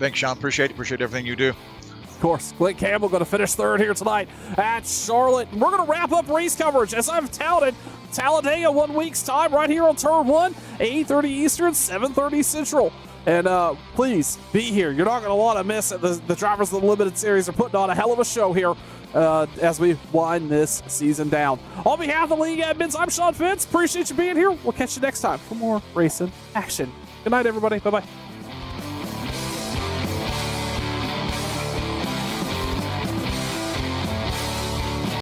Thanks, Sean. Appreciate everything you do. Of course, Glenn Campbell going to finish 3rd here tonight at Charlotte. We're going to wrap up race coverage, as I've touted, Talladega 1 week's time right here on Turn 1, 8:30 Eastern, 7:30 Central. And please be here. You're not going to want to miss it. The drivers of the Limited Series are putting on a hell of a show here as we wind this season down. On behalf of the league admins, I'm Sean Fitz. Appreciate you being here. We'll catch you next time for more racing action. Good night, everybody. Bye-bye.